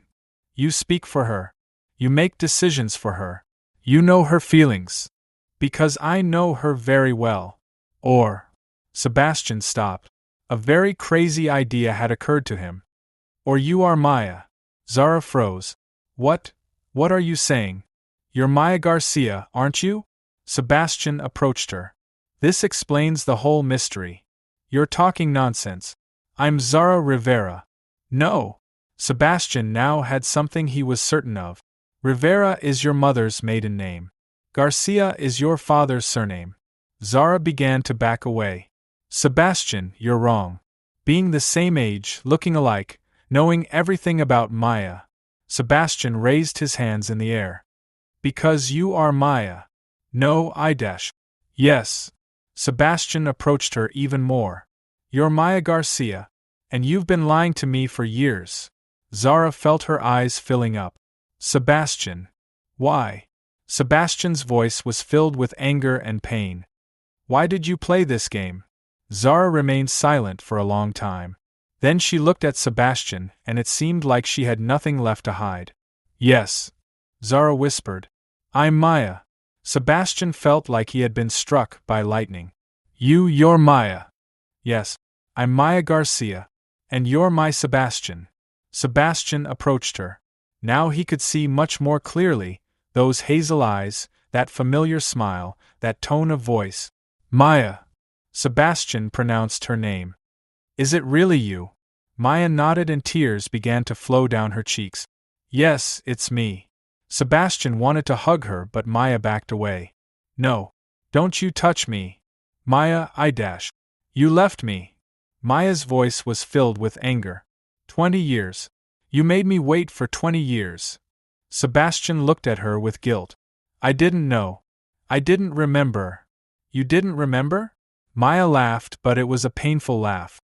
You speak for her. You make decisions for her. You know her feelings. Because I know her very well. Or. Sebastian stopped. A very crazy idea had occurred to him. Or you are Maya. Zara froze. What? What are you saying? You're Maya Garcia, aren't you? Sebastian approached her. This explains the whole mystery. You're talking nonsense. I'm Zara Rivera. No. Sebastian now had something he was certain of. Rivera is your mother's maiden name. Garcia is your father's surname. Zara began to back away. Sebastian, you're wrong. Being the same age, looking alike, knowing everything about Maya. Sebastian raised his hands in the air. Because you are Maya. No, Yes. Sebastian approached her even more. You're Maya Garcia. And you've been lying to me for years. Zara felt her eyes filling up. Sebastian. Why? Sebastian's voice was filled with anger and pain. Why did you play this game? Zara remained silent for a long time. Then she looked at Sebastian, and it seemed like she had nothing left to hide. Yes. Zara whispered. I'm Maya. Sebastian felt like he had been struck by lightning. You're Maya. Yes. I'm Maya Garcia. And you're my Sebastian. Sebastian approached her. Now he could see much more clearly, those hazel eyes, that familiar smile, that tone of voice. Maya. Sebastian pronounced her name. Is it really you? Maya nodded and tears began to flow down her cheeks. Yes, it's me. Sebastian wanted to hug her, but Maya backed away. No. Don't you touch me. Maya, You left me. Maya's voice was filled with anger. 20 years. You made me wait for 20 years. Sebastian looked at her with guilt. I didn't know. I didn't remember. You didn't remember? Maya laughed, but it was a painful laugh.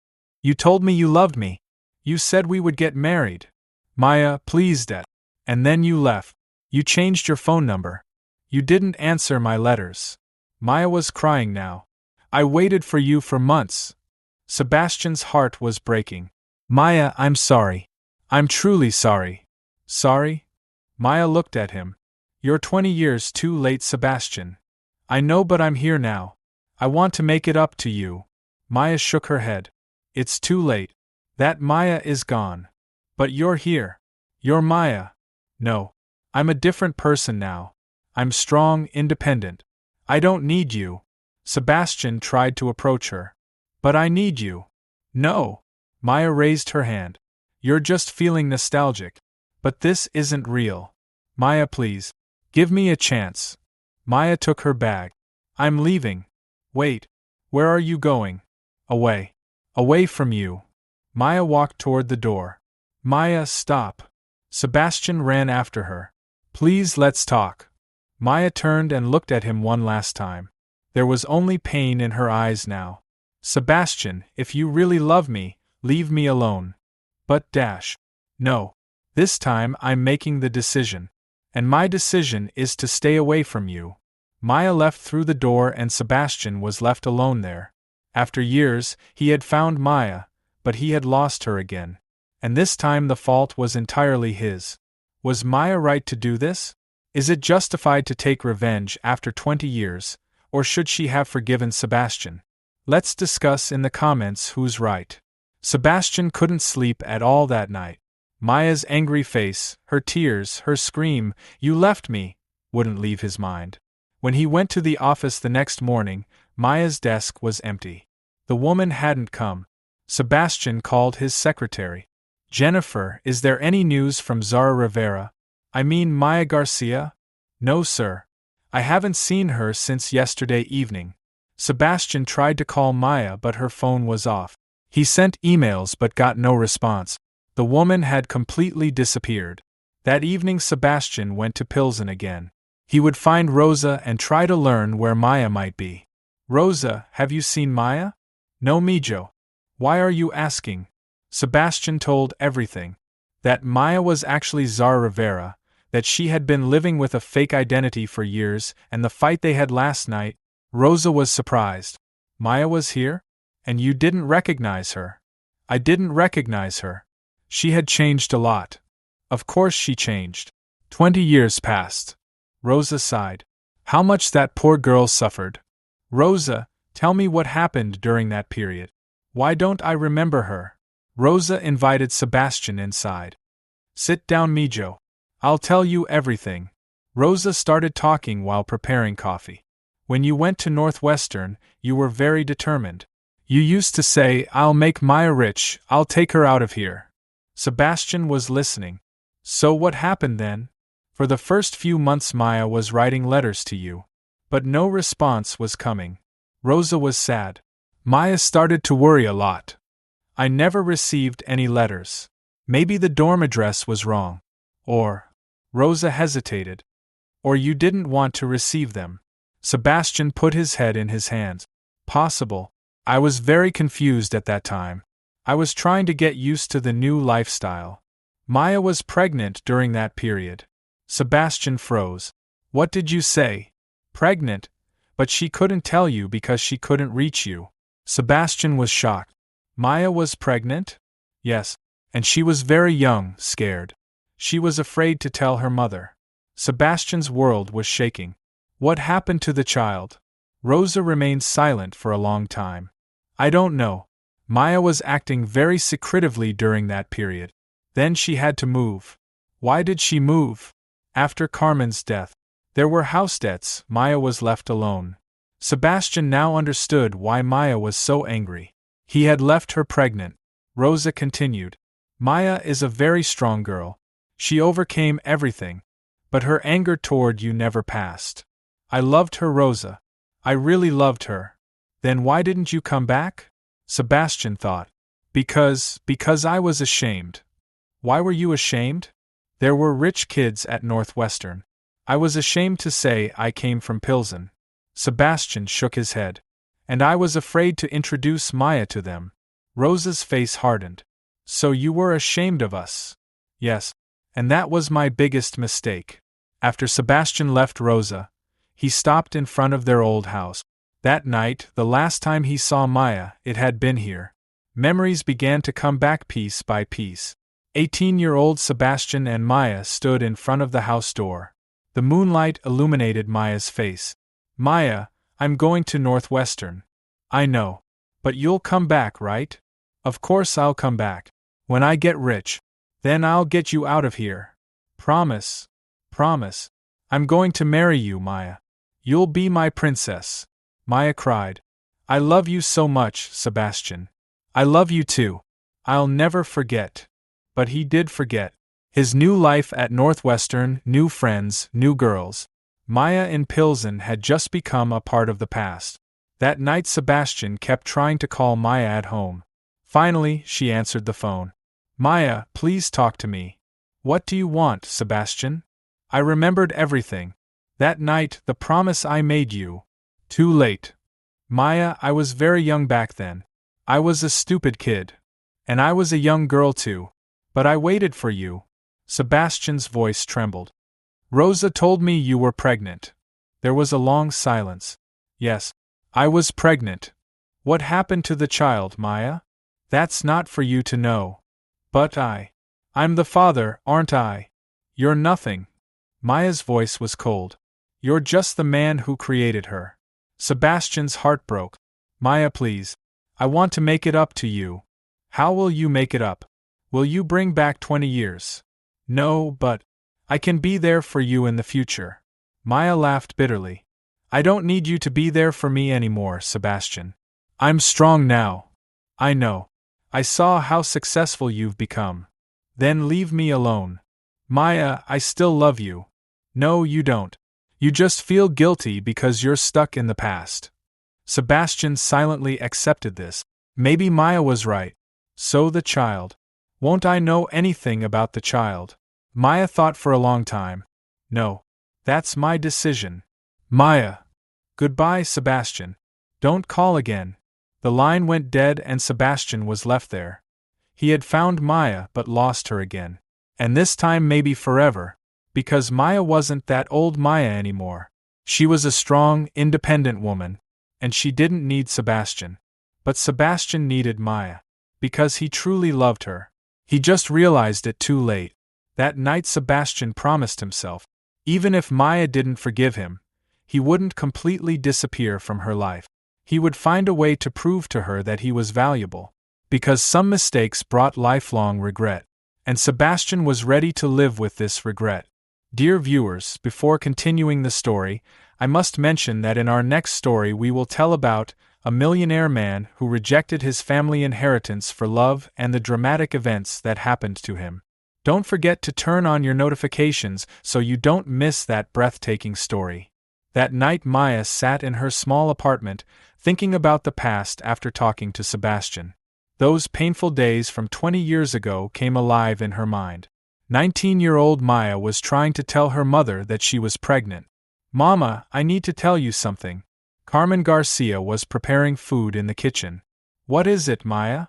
You told me you loved me. You said we would get married. Maya, please, Dad. And then you left. You changed your phone number. You didn't answer my letters. Maya was crying now. I waited for you for months. Sebastian's heart was breaking. Maya, I'm sorry. I'm truly sorry. Sorry? Maya looked at him. You're 20 years too late, Sebastian. I know, but I'm here now. I want to make it up to you. Maya shook her head. It's too late. That Maya is gone. But you're here. You're Maya. No. I'm a different person now. I'm strong, independent. I don't need you. Sebastian tried to approach her. But I need you. No. Maya raised her hand. You're just feeling nostalgic. But this isn't real. Maya, please. Give me a chance. Maya took her bag. I'm leaving. Wait. Where are you going? Away. Away from you. Maya walked toward the door. Maya, stop. Sebastian ran after her. Please, let's talk. Maya turned and looked at him one last time. There was only pain in her eyes now. Sebastian, if you really love me, leave me alone. But no. This time I'm making the decision. And my decision is to stay away from you. Maya left through the door and Sebastian was left alone there. After years, he had found Maya, but he had lost her again. And this time the fault was entirely his. Was Maya right to do this? Is it justified to take revenge after 20 years, or should she have forgiven Sebastian? Let's discuss in the comments who's right. Sebastian couldn't sleep at all that night. Maya's angry face, her tears, her scream, "You left me," wouldn't leave his mind. When he went to the office the next morning, Maya's desk was empty. The woman hadn't come. Sebastian called his secretary. Jennifer, is there any news from Zara Rivera? I mean Maya Garcia? No, sir. I haven't seen her since yesterday evening. Sebastian tried to call Maya, but her phone was off. He sent emails but got no response. The woman had completely disappeared. That evening Sebastian went to Pilsen again. He would find Rosa and try to learn where Maya might be. Rosa, have you seen Maya? No, Mijo. Why are you asking? Sebastian told everything. That Maya was actually Zara Rivera, that she had been living with a fake identity for years, and the fight they had last night. Rosa was surprised. Maya was here? And you didn't recognize her? I didn't recognize her. She had changed a lot. Of course she changed. 20 years passed. Rosa sighed. How much that poor girl suffered. Rosa, tell me what happened during that period. Why don't I remember her? Rosa invited Sebastian inside. Sit down, Mijo. I'll tell you everything. Rosa started talking while preparing coffee. When you went to Northwestern, you were very determined. You used to say, I'll make Maya rich, I'll take her out of here. Sebastian was listening. So what happened then? For the first few months Maya was writing letters to you. But no response was coming. Rosa was sad. Maya started to worry a lot. I never received any letters. Maybe the dorm address was wrong. Or, Rosa hesitated. Or you didn't want to receive them. Sebastian put his head in his hands. Possible. I was very confused at that time. I was trying to get used to the new lifestyle. Maya was pregnant during that period. Sebastian froze. What did you say? Pregnant? But she couldn't tell you because she couldn't reach you. Sebastian was shocked. Maya was pregnant? Yes. And she was very young, scared. She was afraid to tell her mother. Sebastian's world was shaking. What happened to the child? Rosa remained silent for a long time. I don't know. Maya was acting very secretively during that period. Then she had to move. Why did she move? After Carmen's death. There were house debts, Maya was left alone. Sebastian now understood why Maya was so angry. He had left her pregnant. Rosa continued. Maya is a very strong girl. She overcame everything. But her anger toward you never passed. I loved her, Rosa. I really loved her. Then why didn't you come back? Sebastian thought. Because I was ashamed. Why were you ashamed? There were rich kids at Northwestern. I was ashamed to say I came from Pilsen. Sebastian shook his head. And I was afraid to introduce Maya to them. Rosa's face hardened. So you were ashamed of us? Yes. And that was my biggest mistake. After Sebastian left Rosa, he stopped in front of their old house. That night, the last time he saw Maya, it had been here. Memories began to come back piece by piece. 18-year-old Sebastian and Maya stood in front of the house door. The moonlight illuminated Maya's face. Maya, I'm going to Northwestern. I know. But you'll come back, right? Of course I'll come back. When I get rich. Then I'll get you out of here. Promise. Promise. I'm going to marry you, Maya. You'll be my princess. Maya cried. I love you so much, Sebastian. I love you too. I'll never forget. But he did forget. His new life at Northwestern, new friends, new girls. Maya in Pilsen had just become a part of the past. That night Sebastian kept trying to call Maya at home. Finally, she answered the phone. Maya, please talk to me. What do you want, Sebastian? I remembered everything. That night, the promise I made you. Too late. Maya, I was very young back then. I was a stupid kid. And I was a young girl too. But I waited for you. Sebastian's voice trembled. Rosa told me you were pregnant. There was a long silence. Yes, I was pregnant. What happened to the child, Maya? That's not for you to know. But I'm the father, aren't I? You're nothing. Maya's voice was cold. You're just the man who created her. Sebastian's heart broke. Maya, please. I want to make it up to you. How will you make it up? Will you bring back 20 years? No, but I can be there for you in the future. Maya laughed bitterly. I don't need you to be there for me anymore, Sebastian. I'm strong now. I know. I saw how successful you've become. Then leave me alone. Maya, I still love you. No, you don't. You just feel guilty because you're stuck in the past. Sebastian silently accepted this. Maybe Maya was right. So the child. Won't I know anything about the child? Maya thought for a long time. No. That's my decision. Maya. Goodbye, Sebastian. Don't call again. The line went dead and Sebastian was left there. He had found Maya but lost her again. And this time maybe forever. Because Maya wasn't that old Maya anymore. She was a strong, independent woman. And she didn't need Sebastian. But Sebastian needed Maya. Because he truly loved her. He just realized it too late. That night Sebastian promised himself, even if Maya didn't forgive him, he wouldn't completely disappear from her life. He would find a way to prove to her that he was valuable. Because some mistakes brought lifelong regret. And Sebastian was ready to live with this regret. Dear viewers, before continuing the story, I must mention that in our next story we will tell about a millionaire man who rejected his family inheritance for love and the dramatic events that happened to him. Don't forget to turn on your notifications so you don't miss that breathtaking story. That night Maya sat in her small apartment, thinking about the past after talking to Sebastian. Those painful days from 20 years ago came alive in her mind. 19-year-old Maya was trying to tell her mother that she was pregnant. Mama, I need to tell you something. Garcia was preparing food in the kitchen. What is it, Maya?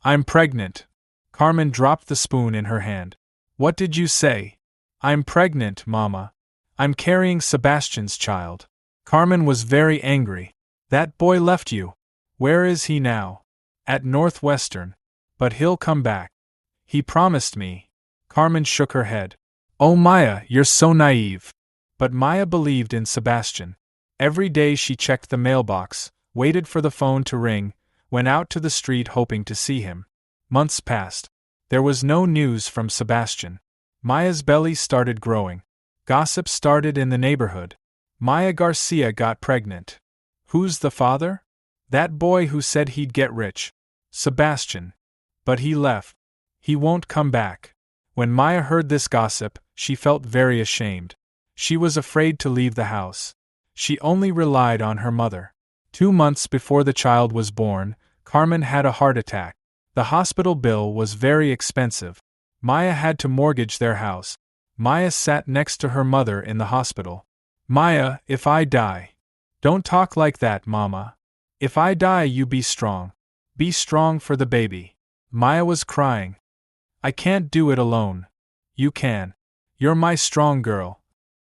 I'm pregnant. Carmen dropped the spoon in her hand. What did you say? I'm pregnant, Mama. I'm carrying Sebastian's child. Carmen was very angry. That boy left you. Where is he now? At Northwestern. But he'll come back. He promised me. Carmen shook her head. Oh Maya, you're so naive. But Maya believed in Sebastian. Every day she checked the mailbox, waited for the phone to ring, went out to the street hoping to see him. Months passed. There was no news from Sebastian. Maya's belly started growing. Gossip started in the neighborhood. Maya Garcia got pregnant. Who's the father? That boy who said he'd get rich. Sebastian. But he left. He won't come back. When Maya heard this gossip, she felt very ashamed. She was afraid to leave the house. She only relied on her mother. 2 months before the child was born, Carmen had a heart attack. The hospital bill was very expensive. Maya had to mortgage their house. Maya sat next to her mother in the hospital. Maya, if I die. Don't talk like that, Mama. If I die, you be strong. Be strong for the baby. Maya was crying. I can't do it alone. You can. You're my strong girl.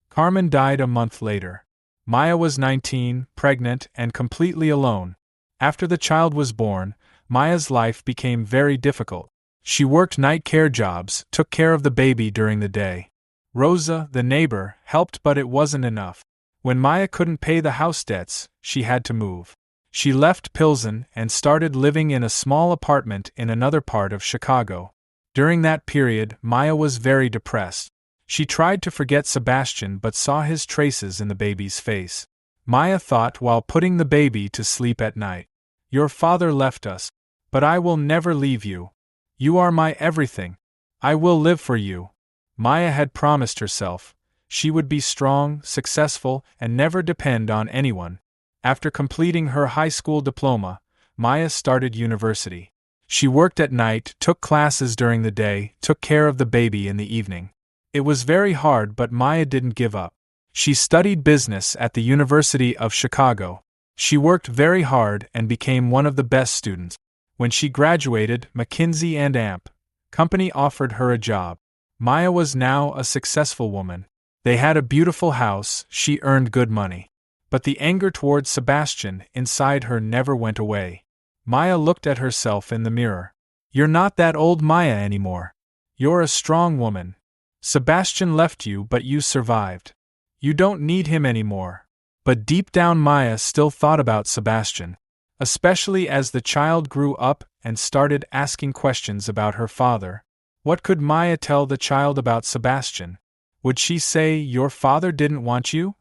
Carmen died a month later. Maya was 19, pregnant, and completely alone. After the child was born, Maya's life became very difficult. She worked night care jobs, took care of the baby during the day. Rosa, the neighbor, helped, but it wasn't enough. When Maya couldn't pay the house debts, she had to move. She left Pilsen and started living in a small apartment in another part of Chicago. During that period, Maya was very depressed. She tried to forget Sebastian but saw his traces in the baby's face. Maya thought while putting the baby to sleep at night, "Your father left us, but I will never leave you. You are my everything. I will live for you." Maya had promised herself she would be strong, successful, and never depend on anyone. After completing her high school diploma, Maya started university. She worked at night, took classes during the day, took care of the baby in the evening. It was very hard, but Maya didn't give up. She studied business at the University of Chicago. She worked very hard and became one of the best students. When she graduated, McKinsey and Amp Company offered her a job. Maya was now a successful woman. They had a beautiful house, she earned good money. But the anger towards Sebastian inside her never went away. Maya looked at herself in the mirror. You're not that old Maya anymore. You're a strong woman. Sebastian left you, but you survived. You don't need him anymore. But deep down Maya still thought about Sebastian, especially as the child grew up and started asking questions about her father. What could Maya tell the child about Sebastian? Would she say, "Your father didn't want you?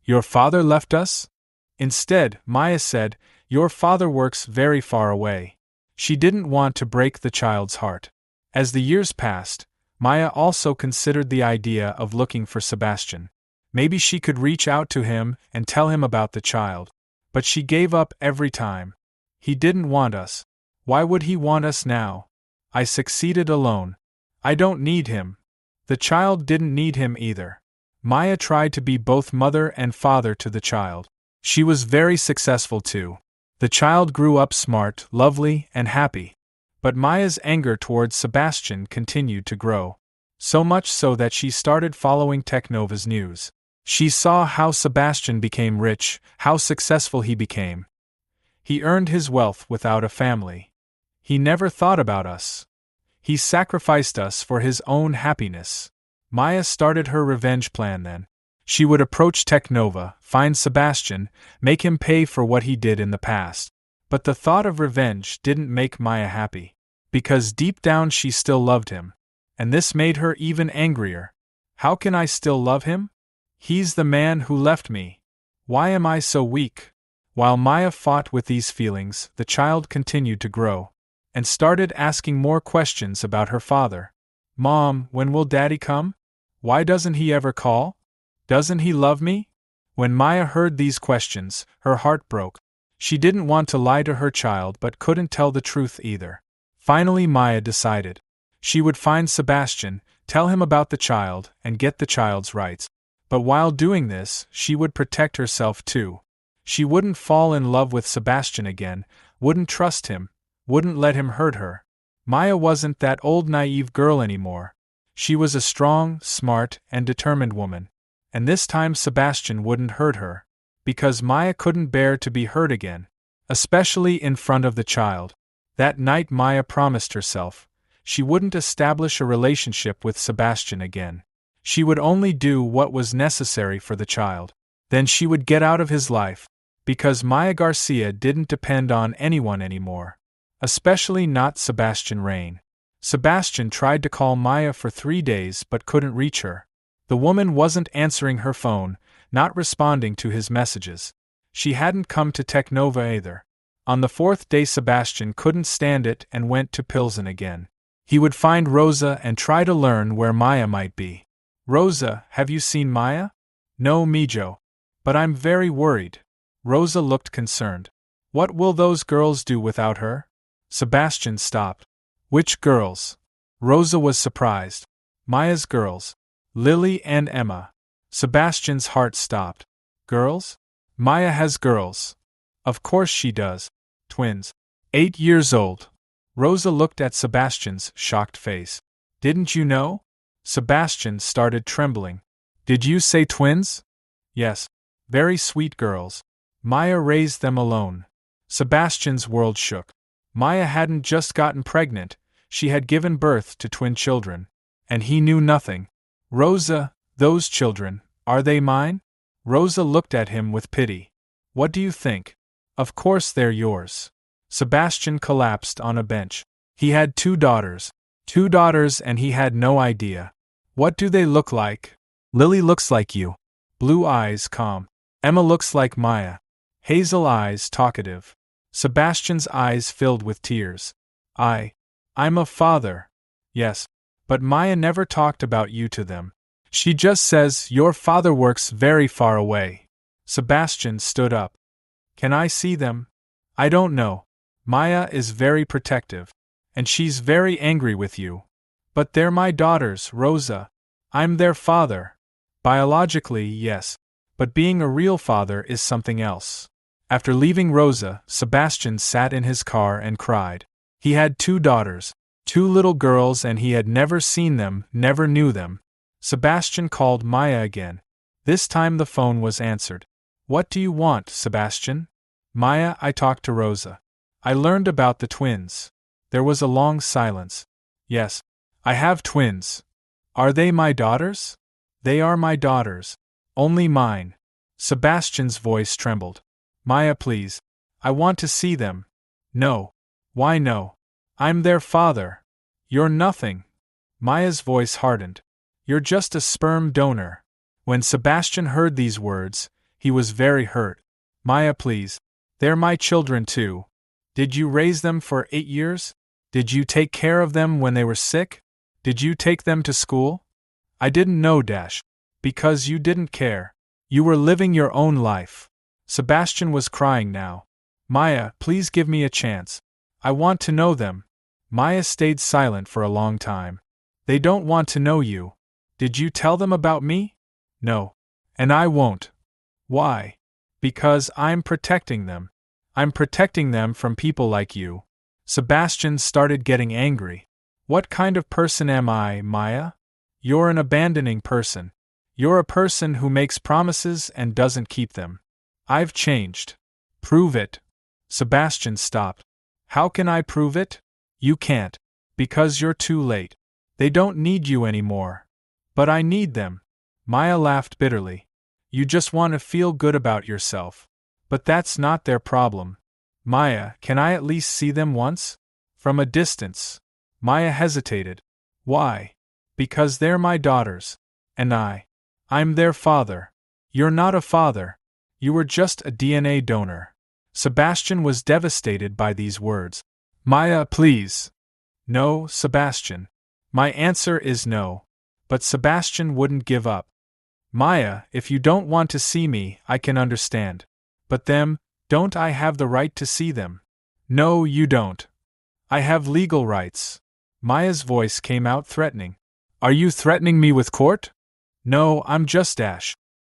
Your father left us?" Instead, Maya said, "Your father works very far away." She didn't want to break the child's heart. As the years passed, Maya also considered the idea of looking for Sebastian. Maybe she could reach out to him and tell him about the child. But she gave up every time. He didn't want us. Why would he want us now? I succeeded alone. I don't need him. The child didn't need him either. Maya tried to be both mother and father to the child. She was very successful too. The child grew up smart, lovely, and happy. But Maya's anger towards Sebastian continued to grow. So much so that she started following Technova's news. She saw how Sebastian became rich, how successful he became. He earned his wealth without a family. He never thought about us. He sacrificed us for his own happiness. Maya started her revenge plan then. She would approach Technova, find Sebastian, make him pay for what he did in the past. But the thought of revenge didn't make Maya happy. Because deep down she still loved him. And this made her even angrier. How can I still love him? He's the man who left me. Why am I so weak? While Maya fought with these feelings, the child continued to grow, and started asking more questions about her father. "Mom, when will Daddy come? Why doesn't he ever call? Doesn't he love me?" When Maya heard these questions, her heart broke. She didn't want to lie to her child but couldn't tell the truth either. Finally Maya decided. She would find Sebastian, tell him about the child, and get the child's rights. But while doing this, she would protect herself too. She wouldn't fall in love with Sebastian again, wouldn't trust him, wouldn't let him hurt her. Maya wasn't that old naive girl anymore. She was a strong, smart, and determined woman. And this time Sebastian wouldn't hurt her. Because Maya couldn't bear to be hurt again. Especially in front of the child. That night Maya promised herself she wouldn't establish a relationship with Sebastian again. She would only do what was necessary for the child. Then she would get out of his life. Because Maya Garcia didn't depend on anyone anymore. Especially not Sebastian Reign. Sebastian tried to call Maya for 3 days but couldn't reach her. The woman wasn't answering her phone, not responding to his messages. She hadn't come to Technova either. On the 4th day Sebastian couldn't stand it and went to Pilsen again. He would find Rosa and try to learn where Maya might be. Rosa, have you seen Maya? No, Mijo. But I'm very worried. Rosa looked concerned. What will those girls do without her? Sebastian stopped. Which girls? Rosa was surprised. Maya's girls. Lily and Emma. Sebastian's heart stopped. Girls? Maya has girls. Of course she does. Twins. 8 years old. Rosa looked at Sebastian's shocked face. Didn't you know? Sebastian started trembling. Did you say twins? Yes. Very sweet girls. Maya raised them alone. Sebastian's world shook. Maya hadn't just gotten pregnant, she had given birth to twin children. And he knew nothing. Rosa, those children, are they mine? Rosa looked at him with pity. What do you think? Of course they're yours. Sebastian collapsed on a bench. He had 2 daughters. 2 daughters and he had no idea. What do they look like? Lily looks like you. Blue eyes calm. Emma looks like Maya. Hazel eyes talkative. Sebastian's eyes filled with tears. I'm a father. Yes. But Maya never talked about you to them. She just says your father works very far away. Sebastian stood up. Can I see them? I don't know. Maya is very protective. And she's very angry with you. But they're my daughters, Rosa. I'm their father. Biologically, yes. But being a real father is something else. After leaving Rosa, Sebastian sat in his car and cried. He had 2 daughters, 2 little girls, and he had never seen them, never knew them. Sebastian called Maya again. This time the phone was answered. What do you want, Sebastian? Maya, I talked to Rosa. I learned about the twins. There was a long silence. Yes, I have twins. Are they my daughters? They are my daughters. Only mine. Sebastian's voice trembled. Maya, please. I want to see them. No. Why no? I'm their father. You're nothing. Maya's voice hardened. You're just a sperm donor. When Sebastian heard these words, he was very hurt. Maya, please. They're my children too. Did you raise them for 8 years? Did you take care of them when they were sick? Did you take them to school? I didn't know, because you didn't care. You were living your own life. Sebastian was crying now. Maya, please give me a chance. I want to know them. Maya stayed silent for a long time. They don't want to know you. Did you tell them about me? No. And I won't. Why? Because I'm protecting them. I'm protecting them from people like you. Sebastian started getting angry. What kind of person am I, Maya? You're an abandoning person. You're a person who makes promises and doesn't keep them. I've changed. Prove it. Sebastian stopped. How can I prove it? You can't. Because you're too late. They don't need you anymore. But I need them. Maya laughed bitterly. You just want to feel good about yourself. But that's not their problem. Maya, can I at least see them once? From a distance. Maya hesitated. Why? Because they're my daughters. And I'm their father. You're not a father. You were just a DNA donor. Sebastian was devastated by these words. Maya, please. No, Sebastian. My answer is no. But Sebastian wouldn't give up. Maya, if you don't want to see me, I can understand. But them, don't I have the right to see them? No, you don't. I have legal rights. Maya's voice came out threatening. Are you threatening me with court? No, I'm just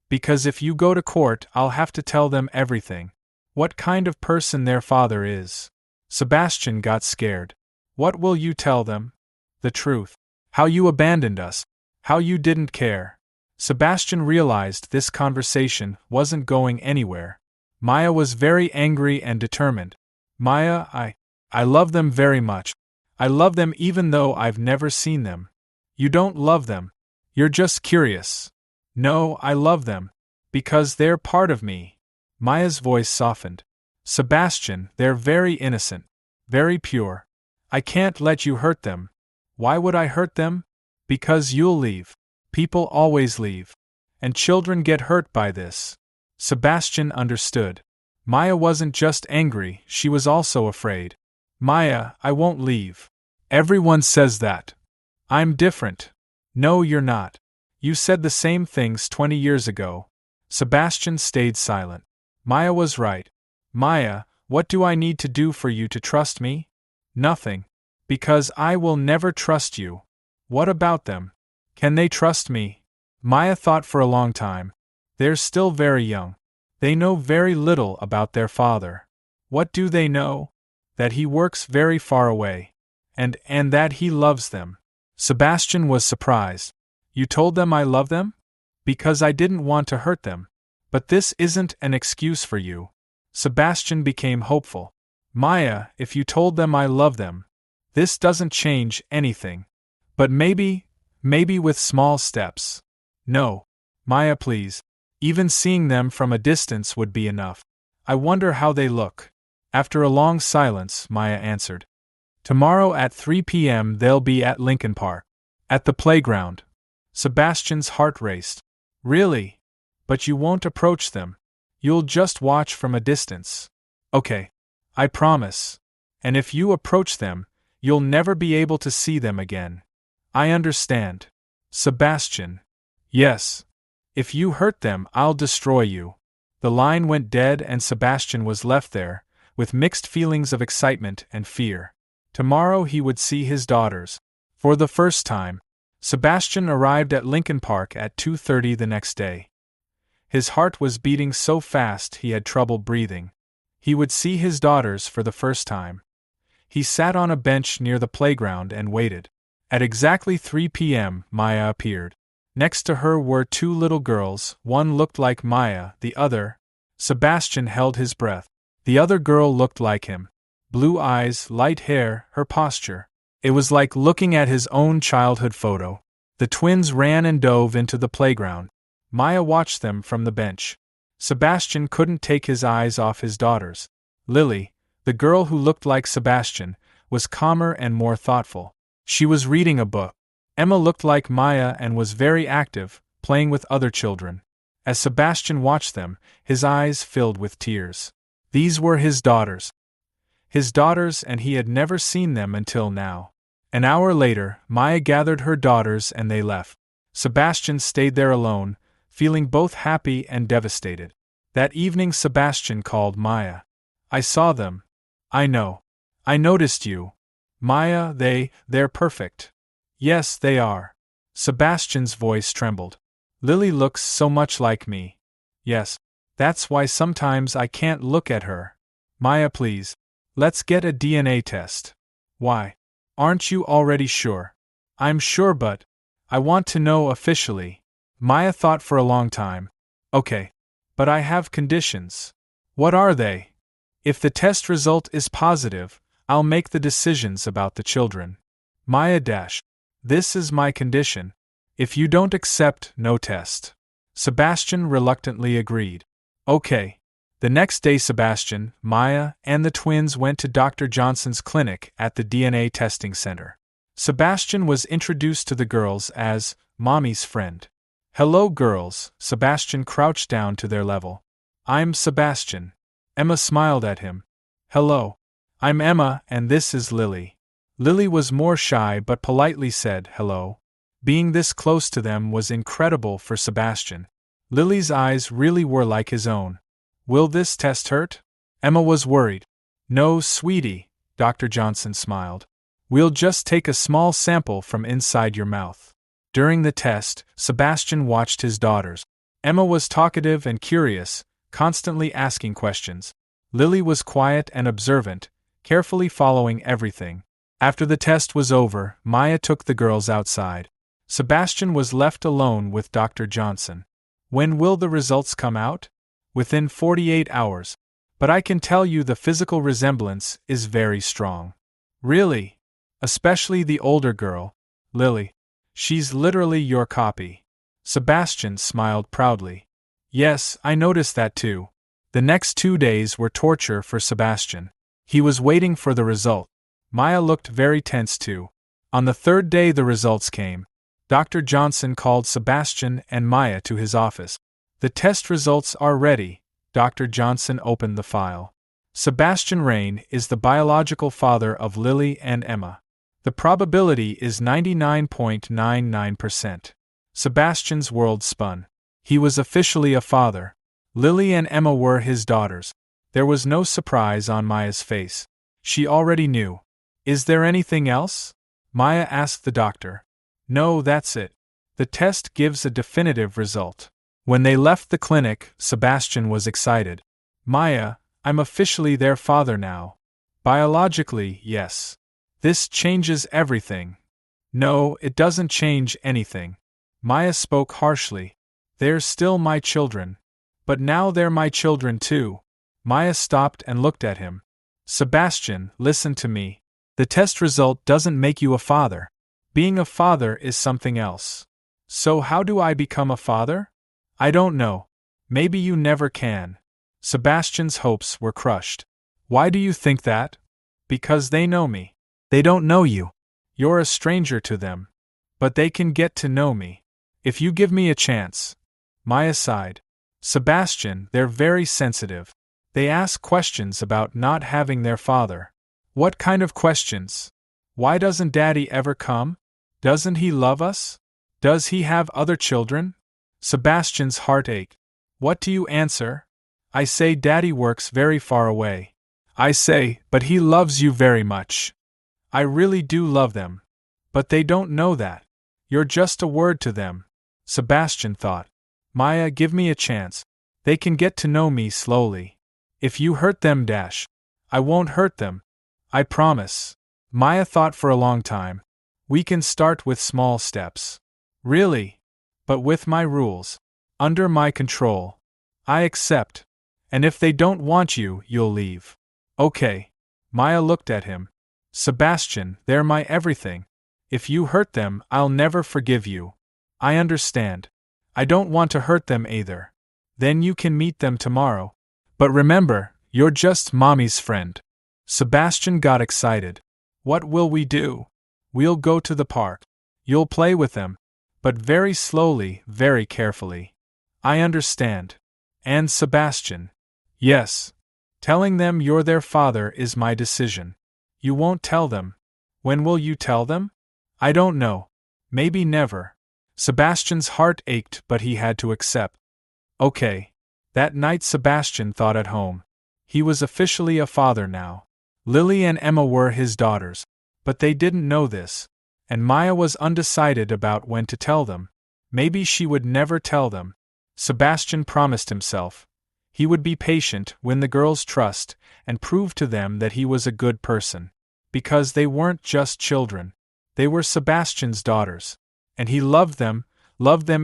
because if you go to court, I'll have to tell them everything. What kind of person their father is. Sebastian got scared. What will you tell them? The truth. How you abandoned us. How you didn't care. Sebastian realized this conversation wasn't going anywhere. Maya was very angry and determined. Maya, I love them very much. I love them even though I've never seen them. You don't love them. You're just curious. No, I love them. Because they're part of me. Maya's voice softened. Sebastian, they're very innocent. Very pure. I can't let you hurt them. Why would I hurt them? Because you'll leave. People always leave. And children get hurt by this. Sebastian understood. Maya wasn't just angry, she was also afraid. Maya, I won't leave. Everyone says that. I'm different. No, you're not. You said the same things 20 years ago. Sebastian stayed silent. Maya was right. Maya, what do I need to do for you to trust me? Nothing. Because I will never trust you. What about them? Can they trust me? Maya thought for a long time. They're still very young. They know very little about their father. What do they know? That he works very far away. And that he loves them. Sebastian was surprised. You told them I love them? Because I didn't want to hurt them. But this isn't an excuse for you. Sebastian became hopeful. Maya, if you told them I love them, this doesn't change anything. But maybe with small steps. No. Maya, please. Even seeing them from a distance would be enough. I wonder how they look. After a long silence, Maya answered. Tomorrow at 3 p.m. they'll be at Lincoln Park. At the playground. Sebastian's heart raced. Really? But you won't approach them. You'll just watch from a distance. Okay. I promise. And if you approach them, you'll never be able to see them again. I understand. Sebastian. Yes. If you hurt them, I'll destroy you. The line went dead and Sebastian was left there, with mixed feelings of excitement and fear. Tomorrow he would see his daughters. For the first time. Sebastian arrived at Lincoln Park at 2:30 the next day. His heart was beating so fast he had trouble breathing. He would see his daughters for the first time. He sat on a bench near the playground and waited. At exactly 3 p.m., Maya appeared. Next to her were two little girls, one looked like Maya, the other. Sebastian held his breath. The other girl looked like him. Blue eyes, light hair, her posture. It was like looking at his own childhood photo. The twins ran and dove into the playground. Maya watched them from the bench. Sebastian couldn't take his eyes off his daughters. Lily, the girl who looked like Sebastian, was calmer and more thoughtful. She was reading a book. Emma looked like Maya and was very active, playing with other children. As Sebastian watched them, his eyes filled with tears. These were his daughters. His daughters, and he had never seen them until now. An hour later, Maya gathered her daughters and they left. Sebastian stayed there alone, feeling both happy and devastated. That evening Sebastian called Maya. I saw them. I know. I noticed you. Maya, they're perfect. Yes, they are. Sebastian's voice trembled. Lily looks so much like me. Yes. That's why sometimes I can't look at her. Maya, please. Let's get a DNA test. Why? Aren't you already sure? I'm sure, but I want to know officially. Maya thought for a long time. Okay. But I have conditions. What are they? If the test result is positive, I'll make the decisions about the children. Maya dash. This is my condition. If you don't accept, no test. Sebastian reluctantly agreed. Okay. The next day Sebastian, Maya, and the twins went to Dr. Johnson's clinic at the DNA testing center. Sebastian was introduced to the girls as Mommy's friend. Hello girls, Sebastian crouched down to their level. I'm Sebastian. Emma smiled at him. Hello. I'm Emma and this is Lily. Lily was more shy but politely said hello. Being this close to them was incredible for Sebastian. Lily's eyes really were like his own. Will this test hurt? Emma was worried. No, sweetie, Dr. Johnson smiled. We'll just take a small sample from inside your mouth. During the test, Sebastian watched his daughters. Emma was talkative and curious, constantly asking questions. Lily was quiet and observant, carefully following everything. After the test was over, Maya took the girls outside. Sebastian was left alone with Dr. Johnson. When will the results come out? Within 48 hours. But I can tell you the physical resemblance is very strong. Really? Especially the older girl, Lily. She's literally your copy. Sebastian smiled proudly. Yes, I noticed that too. The next 2 days were torture for Sebastian. He was waiting for the result. Maya looked very tense too. On the third day the results came. Dr. Johnson called Sebastian and Maya to his office. The test results are ready. Dr. Johnson opened the file. Sebastian Reign is the biological father of Lily and Emma. The probability is 99.99%. Sebastian's world spun. He was officially a father. Lily and Emma were his daughters. There was no surprise on Maya's face. She already knew. Is there anything else? Maya asked the doctor. No, that's it. The test gives a definitive result. When they left the clinic, Sebastian was excited. Maya, I'm officially their father now. Biologically, yes. This changes everything. No, it doesn't change anything. Maya spoke harshly. They're still my children. But now they're my children too. Maya stopped and looked at him. Sebastian, listen to me. The test result doesn't make you a father. Being a father is something else. So how do I become a father? I don't know. Maybe you never can. Sebastian's hopes were crushed. Why do you think that? Because they know me. They don't know you. You're a stranger to them. But they can get to know me. If you give me a chance. Maya sighed. Sebastian, they're very sensitive. They ask questions about not having their father. What kind of questions? Why doesn't Daddy ever come? Doesn't he love us? Does he have other children? Sebastian's heart ached. What do you answer? I say Daddy works very far away. I say, but he loves you very much. I really do love them. But they don't know that. You're just a word to them. Sebastian thought. Maya, give me a chance. They can get to know me slowly. If you hurt them, I won't hurt them. I promise. Maya thought for a long time. We can start with small steps. Really? But with my rules. Under my control. I accept. And if they don't want you, you'll leave. Okay. Maya looked at him. Sebastian, they're my everything. If you hurt them, I'll never forgive you. I understand. I don't want to hurt them either. Then you can meet them tomorrow. But remember, you're just Mommy's friend. Sebastian got excited. What will we do? We'll go to the park. You'll play with them. But very slowly, very carefully. I understand. And Sebastian. Yes. Telling them you're their father is my decision. You won't tell them. When will you tell them? I don't know. Maybe never. Sebastian's heart ached, but he had to accept. Okay. That night Sebastian thought at home. He was officially a father now. Lily and Emma were his daughters. But they didn't know this. And Maya was undecided about when to tell them. Maybe she would never tell them. Sebastian promised himself. He would be patient, win the girls' trust, and prove to them that he was a good person. Because they weren't just children. They were Sebastian's daughters. And he loved them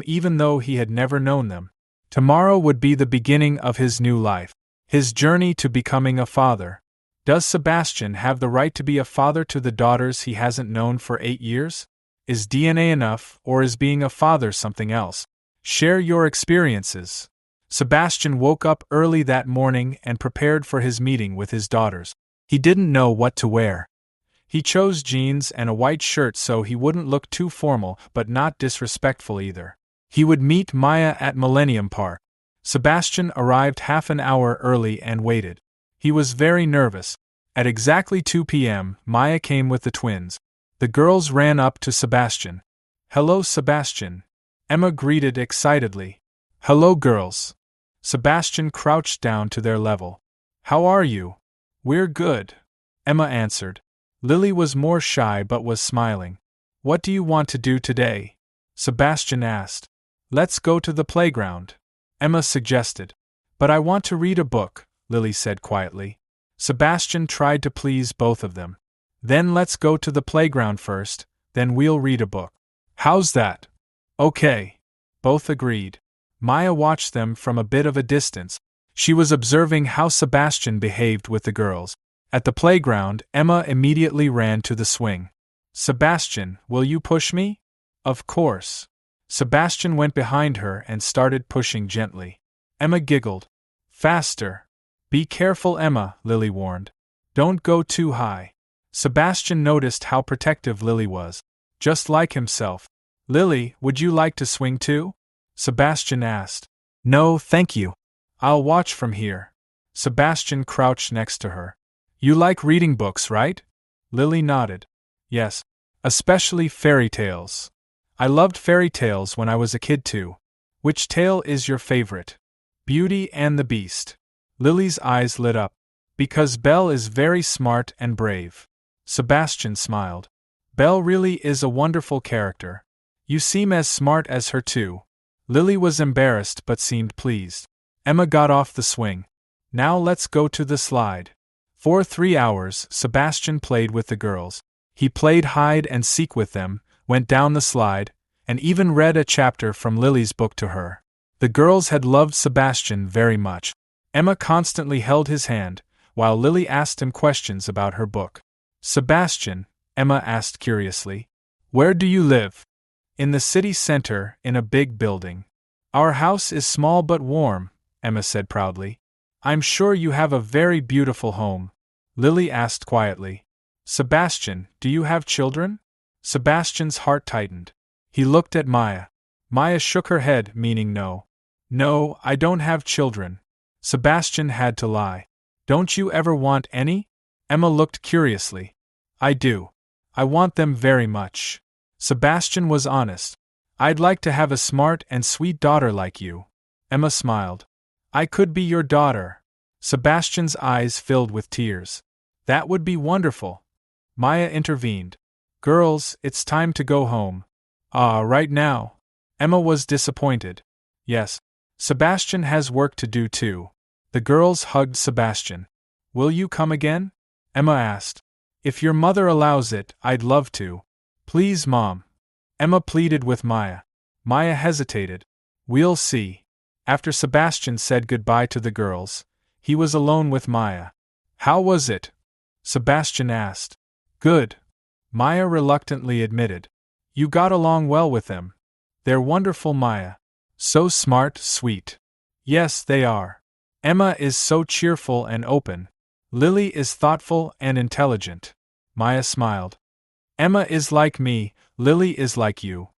even though he had never known them. Tomorrow would be the beginning of his new life. His journey to becoming a father. Does Sebastian have the right to be a father to the daughters he hasn't known for 8 years? Is DNA enough, or is being a father something else? Share your experiences. Sebastian woke up early that morning and prepared for his meeting with his daughters. He didn't know what to wear. He chose jeans and a white shirt so he wouldn't look too formal but not disrespectful either. He would meet Maya at Millennium Park. Sebastian arrived half an hour early and waited. He was very nervous. At exactly 2 p.m., Maya came with the twins. The girls ran up to Sebastian. Hello, Sebastian. Emma greeted excitedly. Hello, girls. Sebastian crouched down to their level. How are you? We're good. Emma answered. Lily was more shy but was smiling. What do you want to do today? Sebastian asked. Let's go to the playground. Emma suggested. But I want to read a book, Lily said quietly. Sebastian tried to please both of them. Then let's go to the playground first, then we'll read a book. How's that? Okay. Both agreed. Maya watched them from a bit of a distance. She was observing how Sebastian behaved with the girls. At the playground, Emma immediately ran to the swing. Sebastian, will you push me? Of course. Sebastian went behind her and started pushing gently. Emma giggled. Faster. Be careful, Emma, Lily warned. Don't go too high. Sebastian noticed how protective Lily was. Just like himself. Lily, would you like to swing too? Sebastian asked. No, thank you. I'll watch from here. Sebastian crouched next to her. You like reading books, right? Lily nodded. Yes. Especially fairy tales. I loved fairy tales when I was a kid too. Which tale is your favorite? Beauty and the Beast. Lily's eyes lit up. Because Belle is very smart and brave. Sebastian smiled. Belle really is a wonderful character. You seem as smart as her too. Lily was embarrassed but seemed pleased. Emma got off the swing. Now let's go to the slide. For 3 hours, Sebastian played with the girls. He played hide and seek with them, went down the slide, and even read a chapter from Lily's book to her. The girls had loved Sebastian very much. Emma constantly held his hand, while Lily asked him questions about her book. Sebastian, Emma asked curiously, where do you live? In the city center, in a big building. Our house is small but warm, Emma said proudly. I'm sure you have a very beautiful home. Lily asked quietly. Sebastian, do you have children? Sebastian's heart tightened. He looked at Maya. Maya shook her head, meaning no. No, I don't have children. Sebastian had to lie. Don't you ever want any? Emma looked curiously. I do. I want them very much. Sebastian was honest. I'd like to have a smart and sweet daughter like you. Emma smiled. I could be your daughter. Sebastian's eyes filled with tears. That would be wonderful. Maya intervened. Girls, it's time to go home. Right now. Emma was disappointed. Yes. Sebastian has work to do too. The girls hugged Sebastian. Will you come again? Emma asked. If your mother allows it, I'd love to. Please, Mom. Emma pleaded with Maya. Maya hesitated. We'll see. After Sebastian said goodbye to the girls, he was alone with Maya. How was it? Sebastian asked. Good. Maya reluctantly admitted. You got along well with them. They're wonderful, Maya. So smart, sweet. Yes, they are. Emma is so cheerful and open. Lily is thoughtful and intelligent. Maya smiled. Emma is like me, Lily is like you.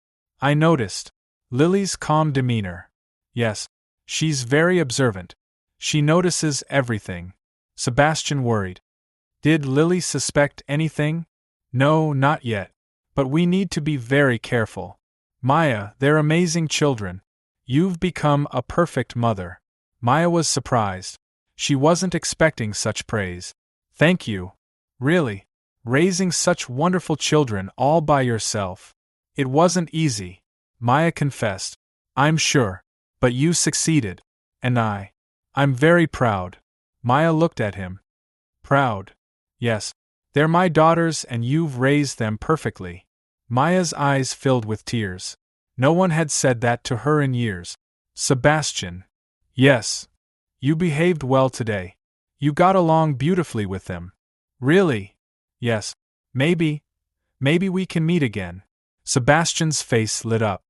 I noticed. Lily's calm demeanor. Yes. She's very observant. She notices everything. Sebastian worried. Did Lily suspect anything? No, not yet. But we need to be very careful. Maya, they're amazing children. You've become a perfect mother. Maya was surprised. She wasn't expecting such praise. Thank you. Really. Raising such wonderful children all by yourself. It wasn't easy. Maya confessed. I'm sure. But you succeeded. And I'm very proud. Maya looked at him. Proud. Yes. They're my daughters and you've raised them perfectly. Maya's eyes filled with tears. No one had said that to her in years. Sebastian. Yes. You behaved well today. You got along beautifully with them. Really? Yes. Maybe we can meet again. Sebastian's face lit up.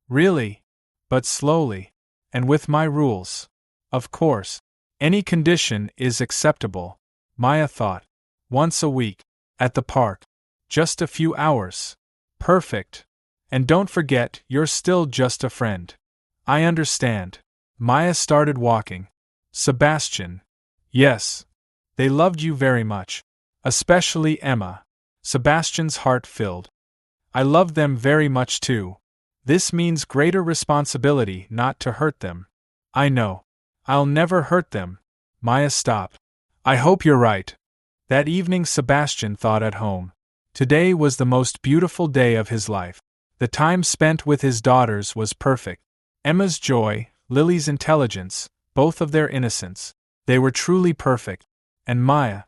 Really? But slowly. And with my rules. Of course. Any condition is acceptable. Maya thought. Once a week. At the park. Just a few hours. Perfect. And don't forget, you're still just a friend. I understand. Maya started walking. Sebastian. Yes. They loved you very much. Especially Emma. Sebastian's heart filled. I love them very much too. This means greater responsibility not to hurt them. I know. I'll never hurt them. Maya stopped. I hope you're right. That evening Sebastian thought at home. Today was the most beautiful day of his life. The time spent with his daughters was perfect. Emma's joy, Lily's intelligence, both of their innocence. They were truly perfect. And Maya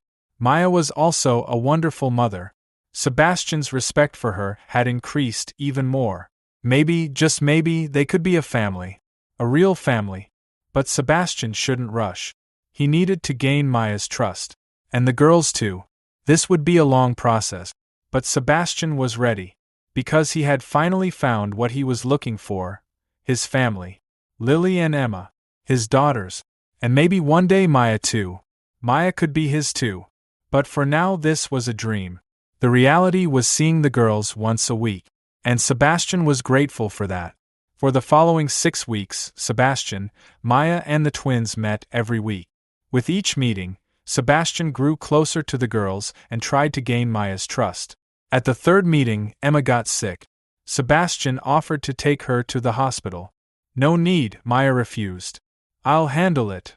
was also a wonderful mother. Sebastian's respect for her had increased even more. Maybe, just maybe, they could be a family. A real family. But Sebastian shouldn't rush. He needed to gain Maya's trust. And the girls too. This would be a long process. But Sebastian was ready. Because he had finally found what he was looking for. His family. Lily and Emma. His daughters. And maybe one day Maya too. Maya could be his too. But for now this was a dream. The reality was seeing the girls once a week. And Sebastian was grateful for that. For the following 6 weeks, Sebastian, Maya and the twins met every week. With each meeting, Sebastian grew closer to the girls and tried to gain Maya's trust. At the third meeting, Emma got sick. Sebastian offered to take her to the hospital. No need, Maya refused. I'll handle it.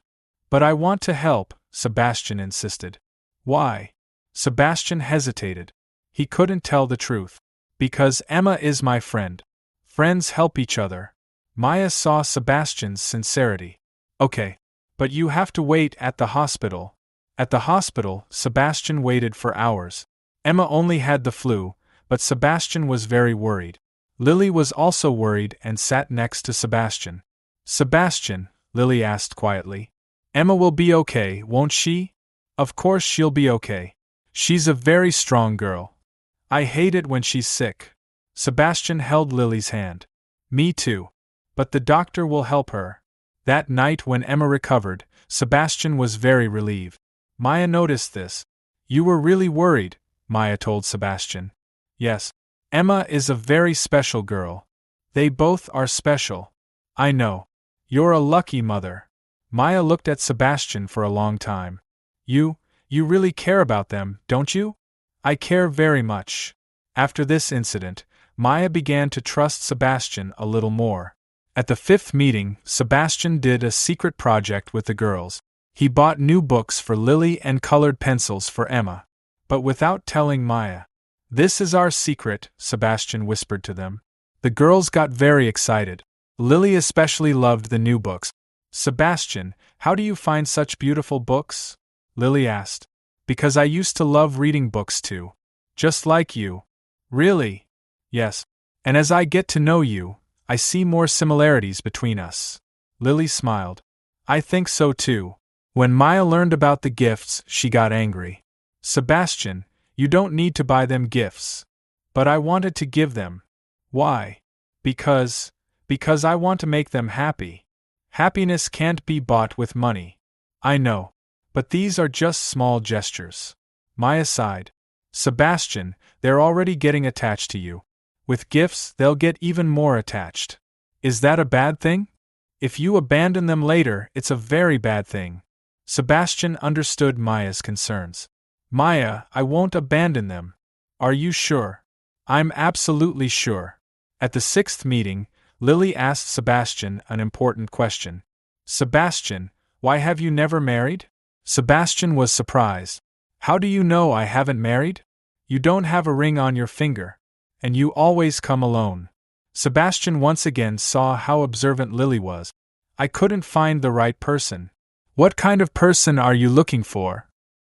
But I want to help, Sebastian insisted. Why? Sebastian hesitated. He couldn't tell the truth. Because Emma is my friend. Friends help each other. Maya saw Sebastian's sincerity. Okay. But you have to wait at the hospital. At the hospital, Sebastian waited for hours. Emma only had the flu, but Sebastian was very worried. Lily was also worried and sat next to Sebastian. Sebastian, Lily asked quietly. Emma will be okay, won't she? Of course she'll be okay. She's a very strong girl. I hate it when she's sick. Sebastian held Lily's hand. Me too. But the doctor will help her. That night when Emma recovered, Sebastian was very relieved. Maya noticed this. You were really worried, Maya told Sebastian. Yes. Emma is a very special girl. They both are special. I know. You're a lucky mother. Maya looked at Sebastian for a long time. You really care about them, don't you? I care very much. After this incident, Maya began to trust Sebastian a little more. At the 5th meeting, Sebastian did a secret project with the girls. He bought new books for Lily and colored pencils for Emma. But without telling Maya. This is our secret, Sebastian whispered to them. The girls got very excited. Lily especially loved the new books. Sebastian, how do you find such beautiful books? Lily asked. Because I used to love reading books too. Just like you. Really? Yes. And as I get to know you, I see more similarities between us. Lily smiled. I think so too. When Maya learned about the gifts, she got angry. Sebastian, you don't need to buy them gifts. But I wanted to give them. Why? Because I want to make them happy. Happiness can't be bought with money. I know. But these are just small gestures. Maya sighed. Sebastian, they're already getting attached to you. With gifts, they'll get even more attached. Is that a bad thing? If you abandon them later, it's a very bad thing. Sebastian understood Maya's concerns. Maya, I won't abandon them. Are you sure? I'm absolutely sure. At the 6th meeting, Lily asked Sebastian an important question. Sebastian, why have you never married? Sebastian was surprised. How do you know I haven't married? You don't have a ring on your finger. And you always come alone. Sebastian once again saw how observant Lily was. I couldn't find the right person. What kind of person are you looking for?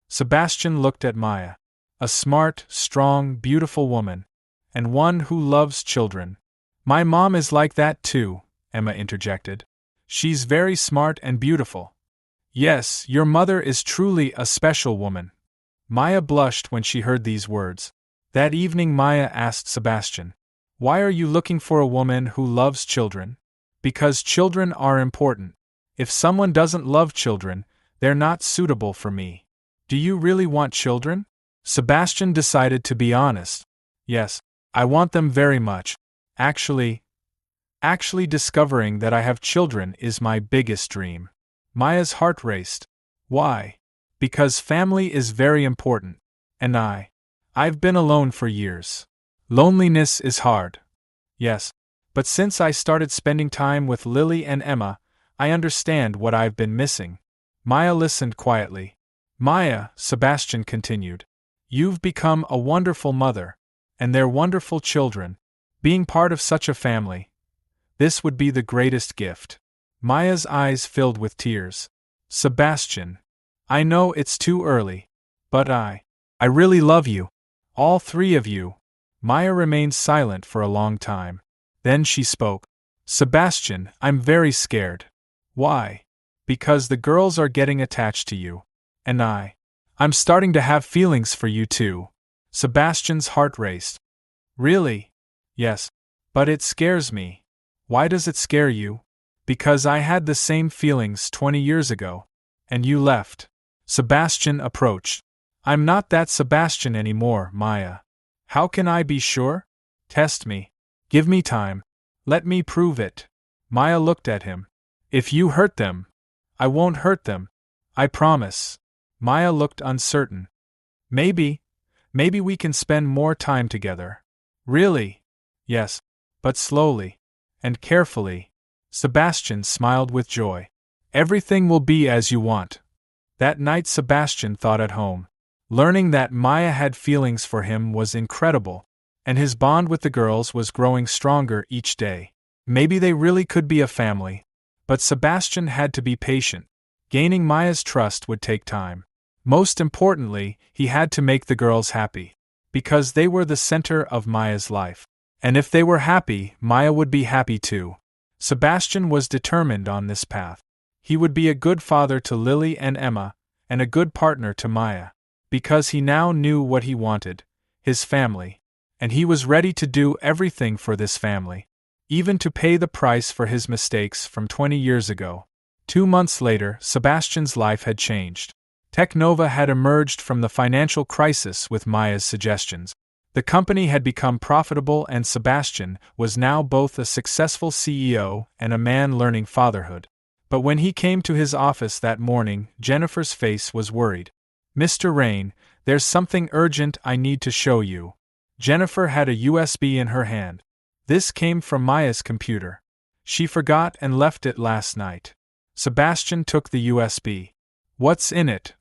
Sebastian looked at Maya. A smart, strong, beautiful woman. And one who loves children. My mom is like that too, Emma interjected. She's very smart and beautiful. Yes, your mother is truly a special woman. Maya blushed when she heard these words. That evening Maya asked Sebastian, why are you looking for a woman who loves children? Because children are important. If someone doesn't love children, they're not suitable for me. Do you really want children? Sebastian decided to be honest. Yes, I want them very much. Actually discovering that I have children is my biggest dream. Maya's heart raced. Why? Because family is very important. And I've been alone for years. Loneliness is hard. Yes. But since I started spending time with Lily and Emma, I understand what I've been missing. Maya listened quietly. Maya, Sebastian continued. You've become a wonderful mother. And they're wonderful children. Being part of such a family. This would be the greatest gift. Maya's eyes filled with tears. Sebastian. I know it's too early. But I really love you. All three of you. Maya remained silent for a long time. Then she spoke. Sebastian, I'm very scared. Why? Because the girls are getting attached to you. And I'm starting to have feelings for you too. Sebastian's heart raced. Really? Yes. But it scares me. Why does it scare you? Because I had the same feelings 20 years ago. And you left. Sebastian approached. I'm not that Sebastian anymore, Maya. How can I be sure? Test me. Give me time. Let me prove it. Maya looked at him. If you hurt them, I won't hurt them. I promise. Maya looked uncertain. Maybe we can spend more time together. Really? Yes. But slowly. And carefully. Sebastian smiled with joy. Everything will be as you want. That night Sebastian thought at home. Learning that Maya had feelings for him was incredible, and his bond with the girls was growing stronger each day. Maybe they really could be a family. But Sebastian had to be patient. Gaining Maya's trust would take time. Most importantly, he had to make the girls happy. Because they were the center of Maya's life. And if they were happy, Maya would be happy too. Sebastian was determined on this path. He would be a good father to Lily and Emma, and a good partner to Maya. Because he now knew what he wanted, his family. And he was ready to do everything for this family. Even to pay the price for his mistakes from 20 years ago. 2 months later, Sebastian's life had changed. Technova had emerged from the financial crisis with Maya's suggestions. The company had become profitable and Sebastian was now both a successful CEO and a man learning fatherhood. But when he came to his office that morning, Jennifer's face was worried. Mr. Reign, there's something urgent I need to show you. Jennifer had a USB in her hand. This came from Maya's computer. She forgot and left it last night. Sebastian took the USB. What's in it?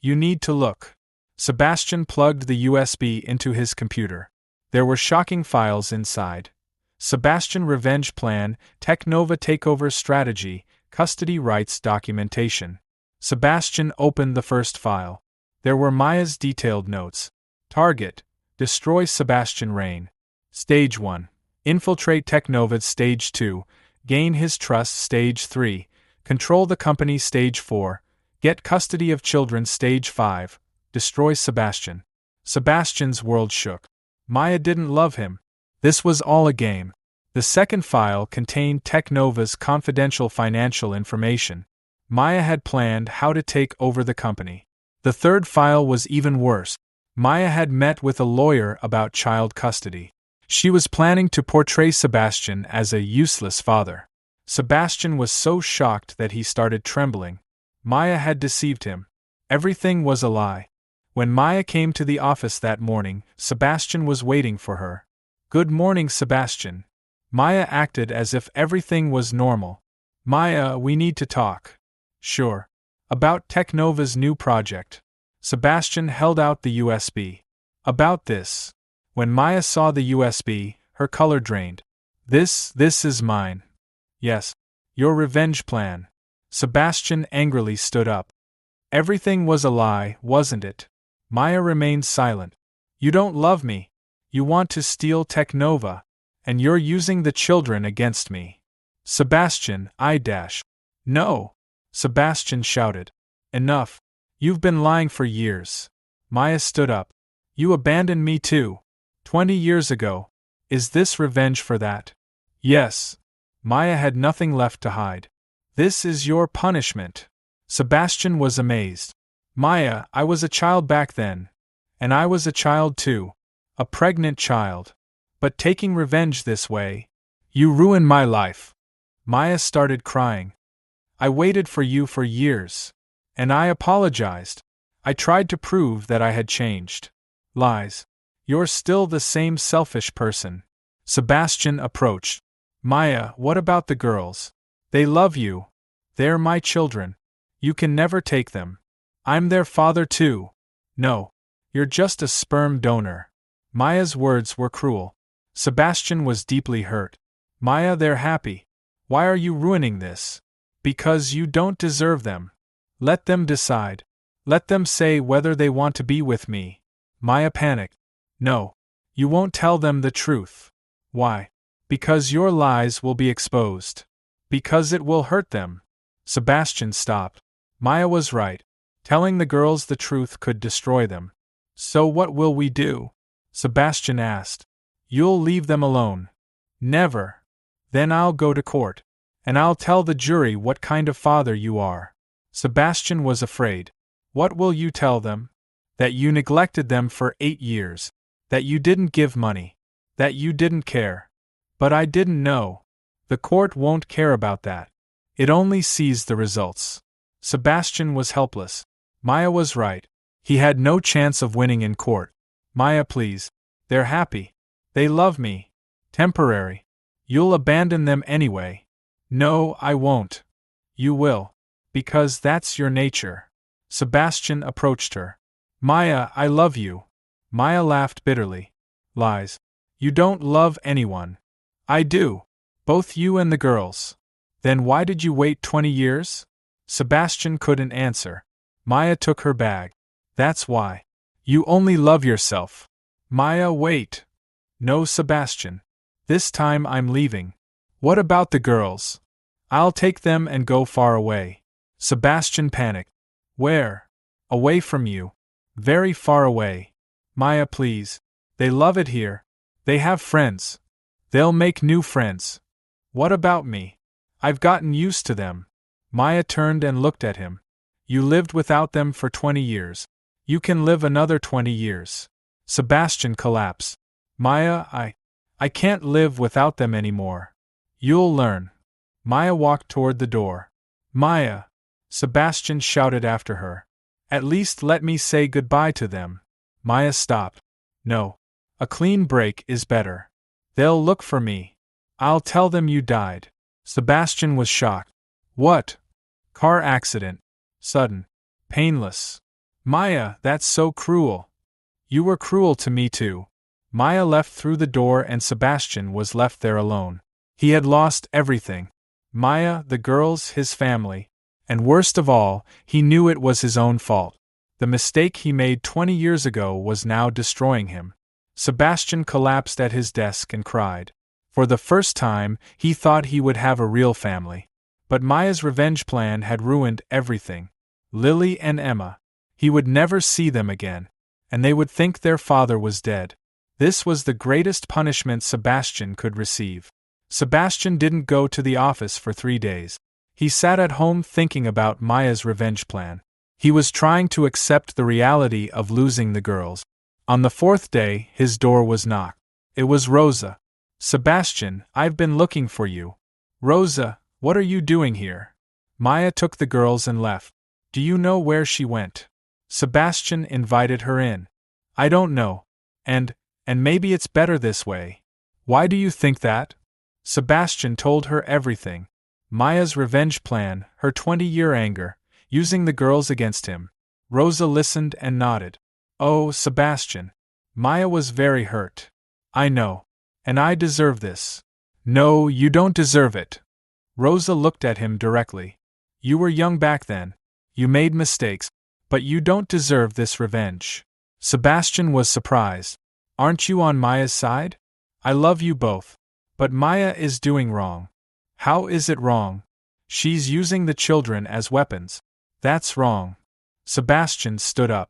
You need to look. Sebastian plugged the USB into his computer. There were shocking files inside. Sebastian Revenge Plan, Technova Takeover Strategy, Custody Rights Documentation. Sebastian opened the first file. There were Maya's detailed notes. Target: destroy Sebastian Reign. Stage 1. Infiltrate Technova. Stage 2. Gain his trust. Stage 3. Control the company. Stage 4. Get custody of children. Stage 5. Destroy Sebastian. Sebastian's world shook. Maya didn't love him. This was all a game. The second file contained Technova's confidential financial information. Maya had planned how to take over the company. The third file was even worse. Maya had met with a lawyer about child custody. She was planning to portray Sebastian as a useless father. Sebastian was so shocked that he started trembling. Maya had deceived him. Everything was a lie. When Maya came to the office that morning, Sebastian was waiting for her. Good morning, Sebastian. Maya acted as if everything was normal. Maya, we need to talk. Sure. About Technova's new project. Sebastian held out the USB. About this. When Maya saw the USB, her color drained. This is mine. Yes. Your revenge plan. Sebastian angrily stood up. Everything was a lie, wasn't it? Maya remained silent. You don't love me. You want to steal Technova. And you're using the children against me. Sebastian, No. Sebastian shouted. Enough. You've been lying for years. Maya stood up. You abandoned me too. 20 years ago. Is this revenge for that? Yes. Maya had nothing left to hide. This is your punishment. Sebastian was amazed. Maya, I was a child back then. And I was a child too. A pregnant child. But taking revenge this way, you ruined my life. Maya started crying. I waited for you for years. And I apologized. I tried to prove that I had changed. Lies. You're still the same selfish person. Sebastian approached. Maya, what about the girls? They love you. They're my children. You can never take them. I'm their father too. No. You're just a sperm donor. Maya's words were cruel. Sebastian was deeply hurt. Maya, they're happy. Why are you ruining this? Because you don't deserve them. Let them decide. Let them say whether they want to be with me. Maya panicked. No. You won't tell them the truth. Why? Because your lies will be exposed. Because it will hurt them. Sebastian stopped. Maya was right. Telling the girls the truth could destroy them. So what will we do? Sebastian asked. You'll leave them alone. Never. Then I'll go to court. And I'll tell the jury what kind of father you are. Sebastian was afraid. What will you tell them? That you neglected them for 8 years. That you didn't give money. That you didn't care. But I didn't know. The court won't care about that. It only sees the results. Sebastian was helpless. Maya was right. He had no chance of winning in court. Maya, please. They're happy. They love me. Temporary. You'll abandon them anyway. No, I won't. You will. Because that's your nature. Sebastian approached her. Maya, I love you. Maya laughed bitterly. Lies. You don't love anyone. I do. Both you and the girls. Then why did you wait 20 years? Sebastian couldn't answer. Maya took her bag. That's why. You only love yourself. Maya, wait. No, Sebastian. This time I'm leaving. What about the girls? I'll take them and go far away. Sebastian panicked. Where? Away from you. Very far away. Maya, please. They love it here. They have friends. They'll make new friends. What about me? I've gotten used to them. Maya turned and looked at him. You lived without them for 20 years. You can live another 20 years. Sebastian collapsed. Maya, I can't live without them anymore. You'll learn. Maya walked toward the door. Maya! Sebastian shouted after her. At least let me say goodbye to them. Maya stopped. No. A clean break is better. They'll look for me. I'll tell them you died. Sebastian was shocked. What? Car accident. Sudden. Painless. Maya, that's so cruel. You were cruel to me too. Maya left through the door and Sebastian was left there alone. He had lost everything. Maya, the girls, his family. And worst of all, he knew it was his own fault. The mistake he made 20 years ago was now destroying him. Sebastian collapsed at his desk and cried. For the first time, he thought he would have a real family. But Maya's revenge plan had ruined everything. Lily and Emma. He would never see them again. And they would think their father was dead. This was the greatest punishment Sebastian could receive. Sebastian didn't go to the office for 3 days. He sat at home thinking about Maya's revenge plan. He was trying to accept the reality of losing the girls. On the 4th day, his door was knocked. It was Rosa. Sebastian, I've been looking for you. Rosa, what are you doing here? Maya took the girls and left. Do you know where she went? Sebastian invited her in. I don't know. And maybe it's better this way. Why do you think that? Sebastian told her everything. Maya's revenge plan, her 20-year anger, using the girls against him. Rosa listened and nodded. Oh, Sebastian. Maya was very hurt. I know. And I deserve this. No, you don't deserve it. Rosa looked at him directly. You were young back then. You made mistakes. But you don't deserve this revenge. Sebastian was surprised. Aren't you on Maya's side? I love you both. But Maya is doing wrong. How is it wrong? She's using the children as weapons. That's wrong. Sebastian stood up.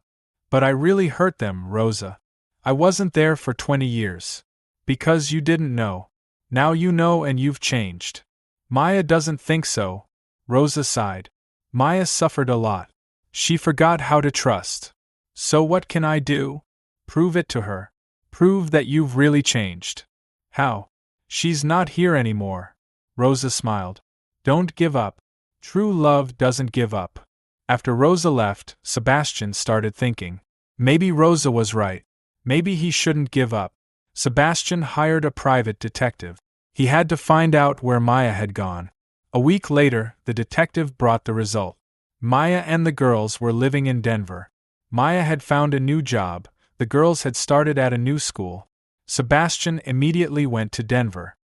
But I really hurt them, Rosa. I wasn't there for 20 years. Because you didn't know. Now you know and you've changed. Maya doesn't think so. Rosa sighed. Maya suffered a lot. She forgot how to trust. So what can I do? Prove it to her. Prove that you've really changed. How? She's not here anymore. Rosa smiled. Don't give up. True love doesn't give up. After Rosa left, Sebastian started thinking. Maybe Rosa was right. Maybe he shouldn't give up. Sebastian hired a private detective. He had to find out where Maya had gone. A week later, the detective brought the result. Maya and the girls were living in Denver. Maya had found a new job, the girls had started at a new school. Sebastian immediately went to Denver.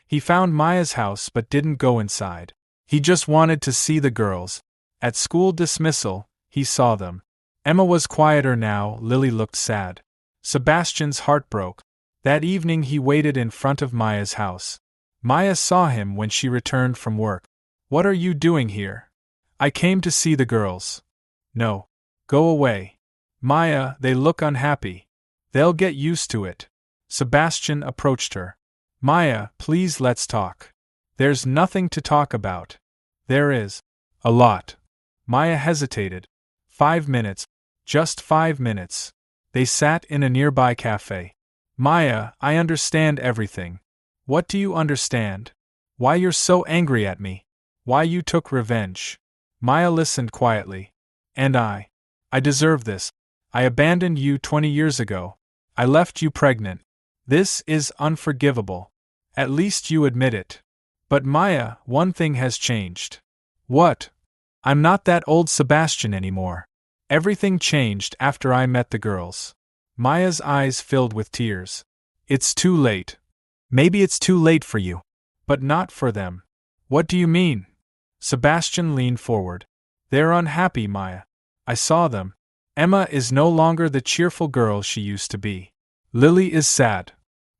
He found Maya's house but didn't go inside. He just wanted to see the girls. At school dismissal, he saw them. Emma was quieter now, Lily looked sad. Sebastian's heart broke. That evening he waited in front of Maya's house. Maya saw him when she returned from work. "What are you doing here?" "I came to see the girls." "No. Go away." "Maya, they look unhappy." "They'll get used to it." Sebastian approached her. "Maya, please let's talk." "There's nothing to talk about." "There is. A lot." Maya hesitated. 5 minutes. Just 5 minutes. They sat in a nearby cafe. "Maya, I understand everything." "What do you understand?" "Why you're so angry at me. Why you took revenge." Maya listened quietly. "And I deserve this. I abandoned you 20 years ago. I left you pregnant. This is unforgivable. At least you admit it." "But Maya, one thing has changed." "What?" "I'm not that old Sebastian anymore. Everything changed after I met the girls." Maya's eyes filled with tears. "It's too late." "Maybe it's too late for you. But not for them." "What do you mean?" Sebastian leaned forward. "They're unhappy, Maya. I saw them. Emma is no longer the cheerful girl she used to be. Lily is sad.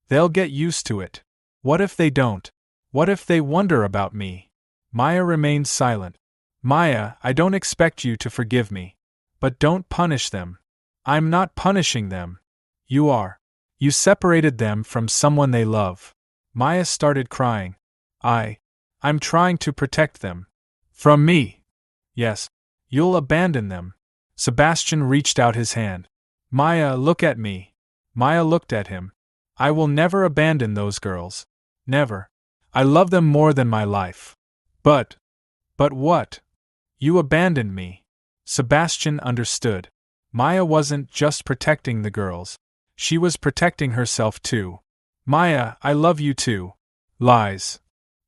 They'll get used to it." "What if they don't? What if they wonder about me?" Maya remained silent. "Maya, I don't expect you to forgive me. But don't punish them." "I'm not punishing them." "You are. You separated them from someone they love." Maya started crying. I'm trying to protect them." "From me?" "Yes. You'll abandon them." Sebastian reached out his hand. "Maya, look at me." Maya looked at him. "I will never abandon those girls. Never. I love them more than my life." But what?" "You abandoned me." Sebastian understood. Maya wasn't just protecting the girls. She was protecting herself too. "Maya, I love you too." "Lies."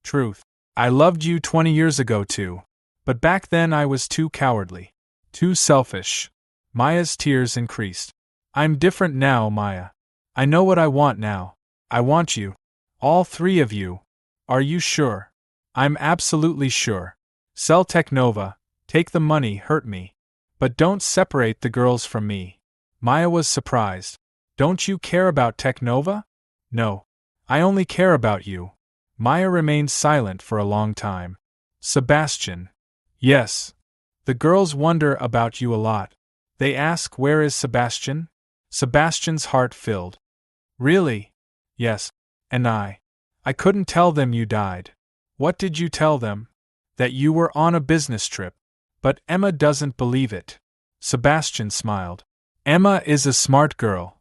"Truth. I loved you 20 years ago too. But back then I was too cowardly. Too selfish." Maya's tears increased. "I'm different now, Maya. I know what I want now. I want you. All 3 of you." "Are you sure?" "I'm absolutely sure. Sell Technova, take the money, hurt me. But don't separate the girls from me." Maya was surprised. "Don't you care about Technova?" "No. I only care about you." Maya remained silent for a long time. "Sebastian." "Yes. The girls wonder about you a lot. They ask, where is Sebastian?" Sebastian's heart filled. "Really?" "Yes. And I couldn't tell them you died." "What did you tell them?" "That you were on a business trip. But Emma doesn't believe it." Sebastian smiled. "Emma is a smart girl.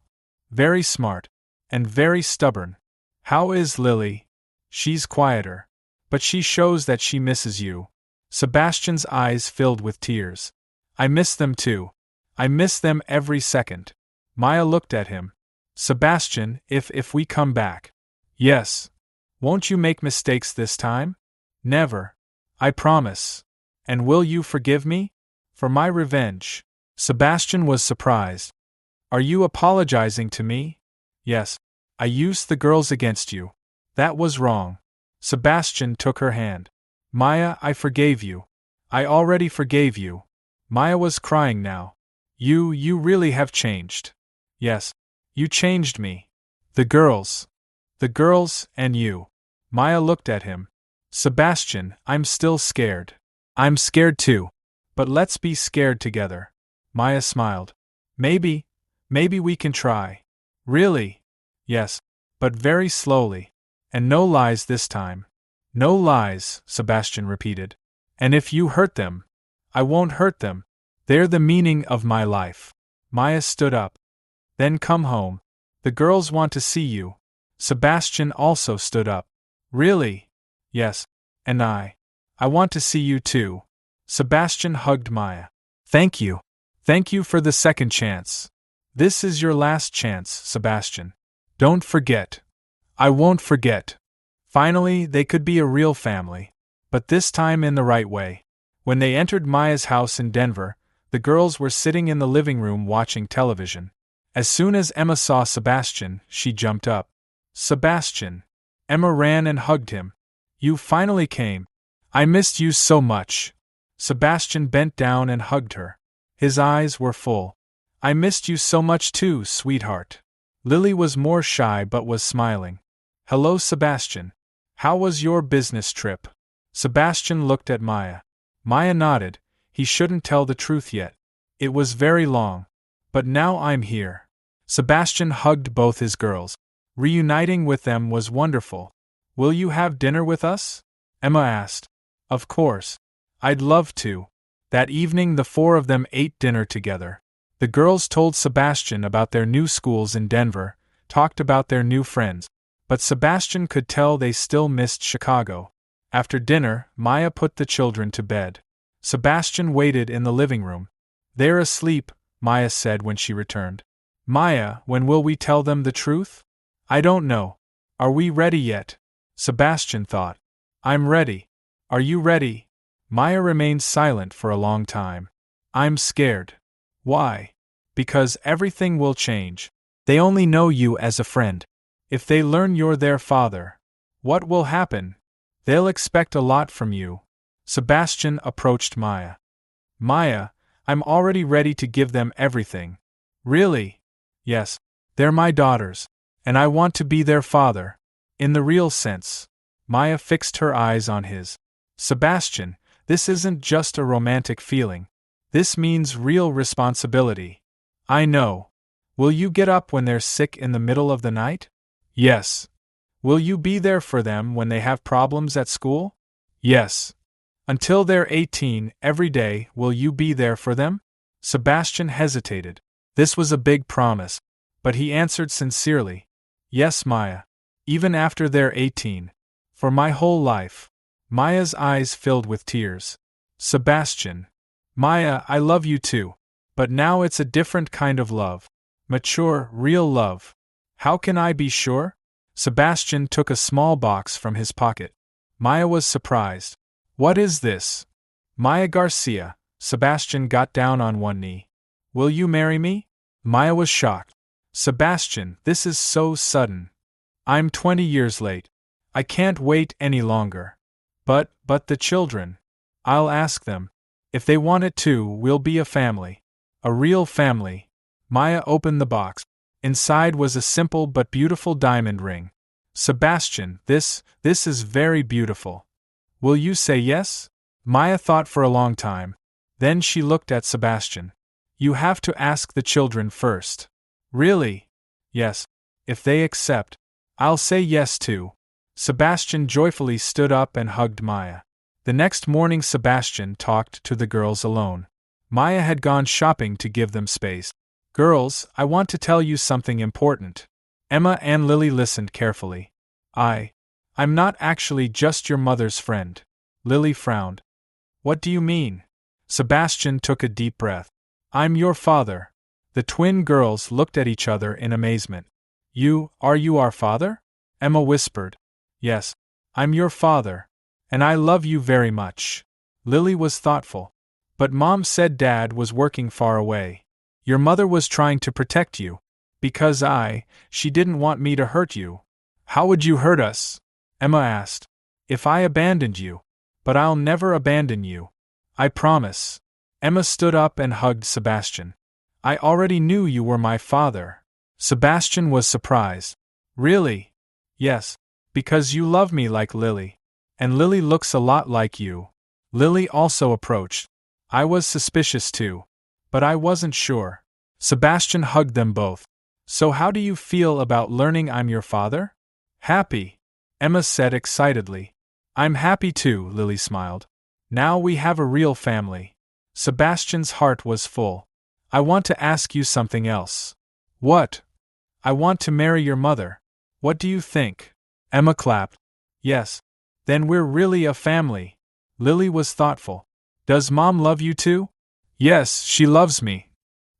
Very smart. And very stubborn." "How is Lily?" "She's quieter. But she shows that she misses you." Sebastian's eyes filled with tears. "I miss them too. I miss them every second." Maya looked at him. "Sebastian, if we come back." "Yes." "Won't you make mistakes this time?" "Never. I promise." "And will you forgive me? For my revenge?" Sebastian was surprised. "Are you apologizing to me?" "Yes. I used the girls against you. That was wrong." Sebastian took her hand. "Maya, I forgave you. I already forgave you." Maya was crying now. You really have changed." "Yes. You changed me." "The girls." "The girls, and you." Maya looked at him. "Sebastian, I'm still scared." "I'm scared too. But let's be scared together." Maya smiled. Maybe we can try." "Really?" "Yes. But very slowly. And no lies this time." "No lies," Sebastian repeated. "And if you hurt them?" "I won't hurt them. They're the meaning of my life." Maya stood up. "Then come home. The girls want to see you." Sebastian also stood up. "Really?" "Yes. And I want to see you too." Sebastian hugged Maya. "Thank you. Thank you for the second chance. This is your last chance, Sebastian. Don't forget." "I won't forget." Finally, they could be a real family. But this time in the right way. When they entered Maya's house in Denver, the girls were sitting in the living room watching television. As soon as Emma saw Sebastian, she jumped up. "Sebastian!" Emma ran and hugged him. "You finally came. I missed you so much." Sebastian bent down and hugged her. His eyes were full. "I missed you so much too, sweetheart." Lily was more shy but was smiling. Hello, Sebastian. How was your business trip? Sebastian looked at Maya. Maya nodded. He shouldn't tell the truth yet. It was very long. But now I'm here. Sebastian hugged both his girls. Reuniting with them was wonderful. Will you have dinner with us? Emma asked. Of course. I'd love to. That evening the four of them ate dinner together. The girls told Sebastian about their new schools in Denver, talked about their new friends. But Sebastian could tell they still missed Chicago. After dinner, Maya put the children to bed. Sebastian waited in the living room. They're asleep, Maya said when she returned. Maya, when will we tell them the truth? I don't know. Are we ready yet? Sebastian thought. I'm ready. Are you ready? Maya remained silent for a long time. I'm scared. Why? Because everything will change. They only know you as a friend. If they learn you're their father, what will happen? They'll expect a lot from you. Sebastian approached Maya. Maya, I'm already ready to give them everything. Really? Yes. They're my daughters. And I want to be their father. In the real sense. Maya fixed her eyes on his. Sebastian, this isn't just a romantic feeling. This means real responsibility. I know. Will you get up when they're sick in the middle of the night? Yes. Will you be there for them when they have problems at school? Yes. Until they're 18, every day, will you be there for them? Sebastian hesitated. This was a big promise. But he answered sincerely. Yes, Maya. Even after they're 18. For my whole life. Maya's eyes filled with tears. Sebastian. Maya, I love you too. But now it's a different kind of love. Mature, real love. How can I be sure? Sebastian took a small box from his pocket. Maya was surprised. What is this? Maya Garcia. Sebastian got down on one knee. Will you marry me? Maya was shocked. Sebastian, this is so sudden. I'm 20 years late. I can't wait any longer. But the children. I'll ask them. If they want it too, we'll be a family. A real family. Maya opened the box. Inside was a simple but beautiful diamond ring. Sebastian, this is very beautiful. Will you say yes? Maya thought for a long time. Then she looked at Sebastian. You have to ask the children first. Really? Yes. If they accept, I'll say yes too. Sebastian joyfully stood up and hugged Maya. The next morning Sebastian talked to the girls alone. Maya had gone shopping to give them space. Girls, I want to tell you something important. Emma and Lily listened carefully. I'm not actually just your mother's friend. Lily frowned. What do you mean? Sebastian took a deep breath. I'm your father. The twin girls looked at each other in amazement. Are you our father? Emma whispered. Yes, I'm your father. And I love you very much. Lily was thoughtful. But Mom said Dad was working far away. Your mother was trying to protect you. Because she didn't want me to hurt you. How would you hurt us? Emma asked. If I abandoned you. But I'll never abandon you. I promise. Emma stood up and hugged Sebastian. I already knew you were my father. Sebastian was surprised. Really? Yes. Because you love me like Lily. And Lily looks a lot like you. Lily also approached. I was suspicious too. But I wasn't sure. Sebastian hugged them both. So how do you feel about learning I'm your father? Happy. Emma said excitedly. I'm happy too, Lily smiled. Now we have a real family. Sebastian's heart was full. I want to ask you something else. What? I want to marry your mother. What do you think? Emma clapped. Yes. Then we're really a family. Lily was thoughtful. Does Mom love you too? Yes, she loves me.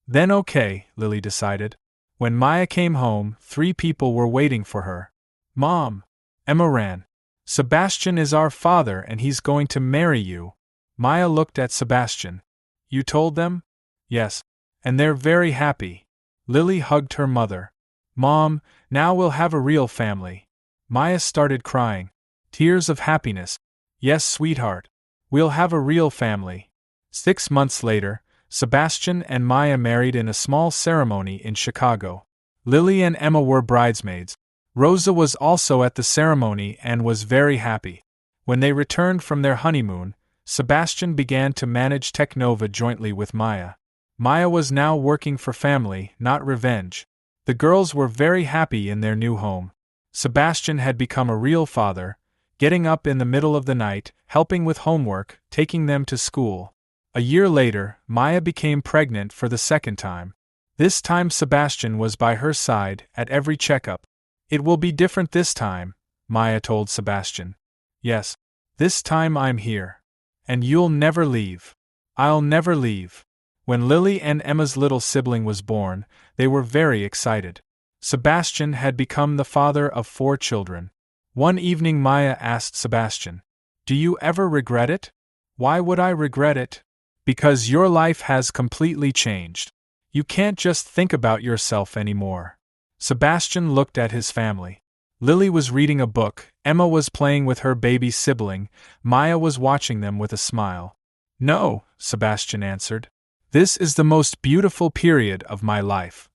Then okay, Lily decided. When Maya came home, 3 people were waiting for her. Mom! Emma ran. Sebastian is our father and he's going to marry you. Maya looked at Sebastian. You told them? Yes. And they're very happy. Lily hugged her mother. Mom, now we'll have a real family. Maya started crying. Tears of happiness. Yes, sweetheart. We'll have a real family. 6 months later, Sebastian and Maya married in a small ceremony in Chicago. Lily and Emma were bridesmaids. Rosa was also at the ceremony and was very happy. When they returned from their honeymoon, Sebastian began to manage Technova jointly with Maya. Maya was now working for family, not revenge. The girls were very happy in their new home. Sebastian had become a real father, getting up in the middle of the night, helping with homework, taking them to school. A year later, Maya became pregnant for the second time. This time Sebastian was by her side at every checkup. "It will be different this time," Maya told Sebastian. "Yes. This time I'm here. And you'll never leave." "I'll never leave." When Lily and Emma's little sibling was born, they were very excited. Sebastian had become the father of 4 children. One evening Maya asked Sebastian, "Do you ever regret it?" "Why would I regret it?" "Because your life has completely changed. You can't just think about yourself anymore." Sebastian looked at his family. Lily was reading a book, Emma was playing with her baby sibling, Maya was watching them with a smile. "No," Sebastian answered. "This is the most beautiful period of my life."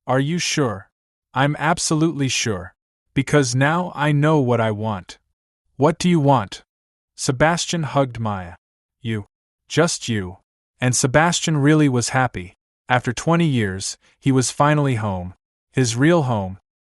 "Are you sure?" "I'm absolutely sure. Because now I know what I want." "What do you want?" Sebastian hugged Maya. "You. Just you." And Sebastian really was happy. After 20 years, he was finally home. His real home,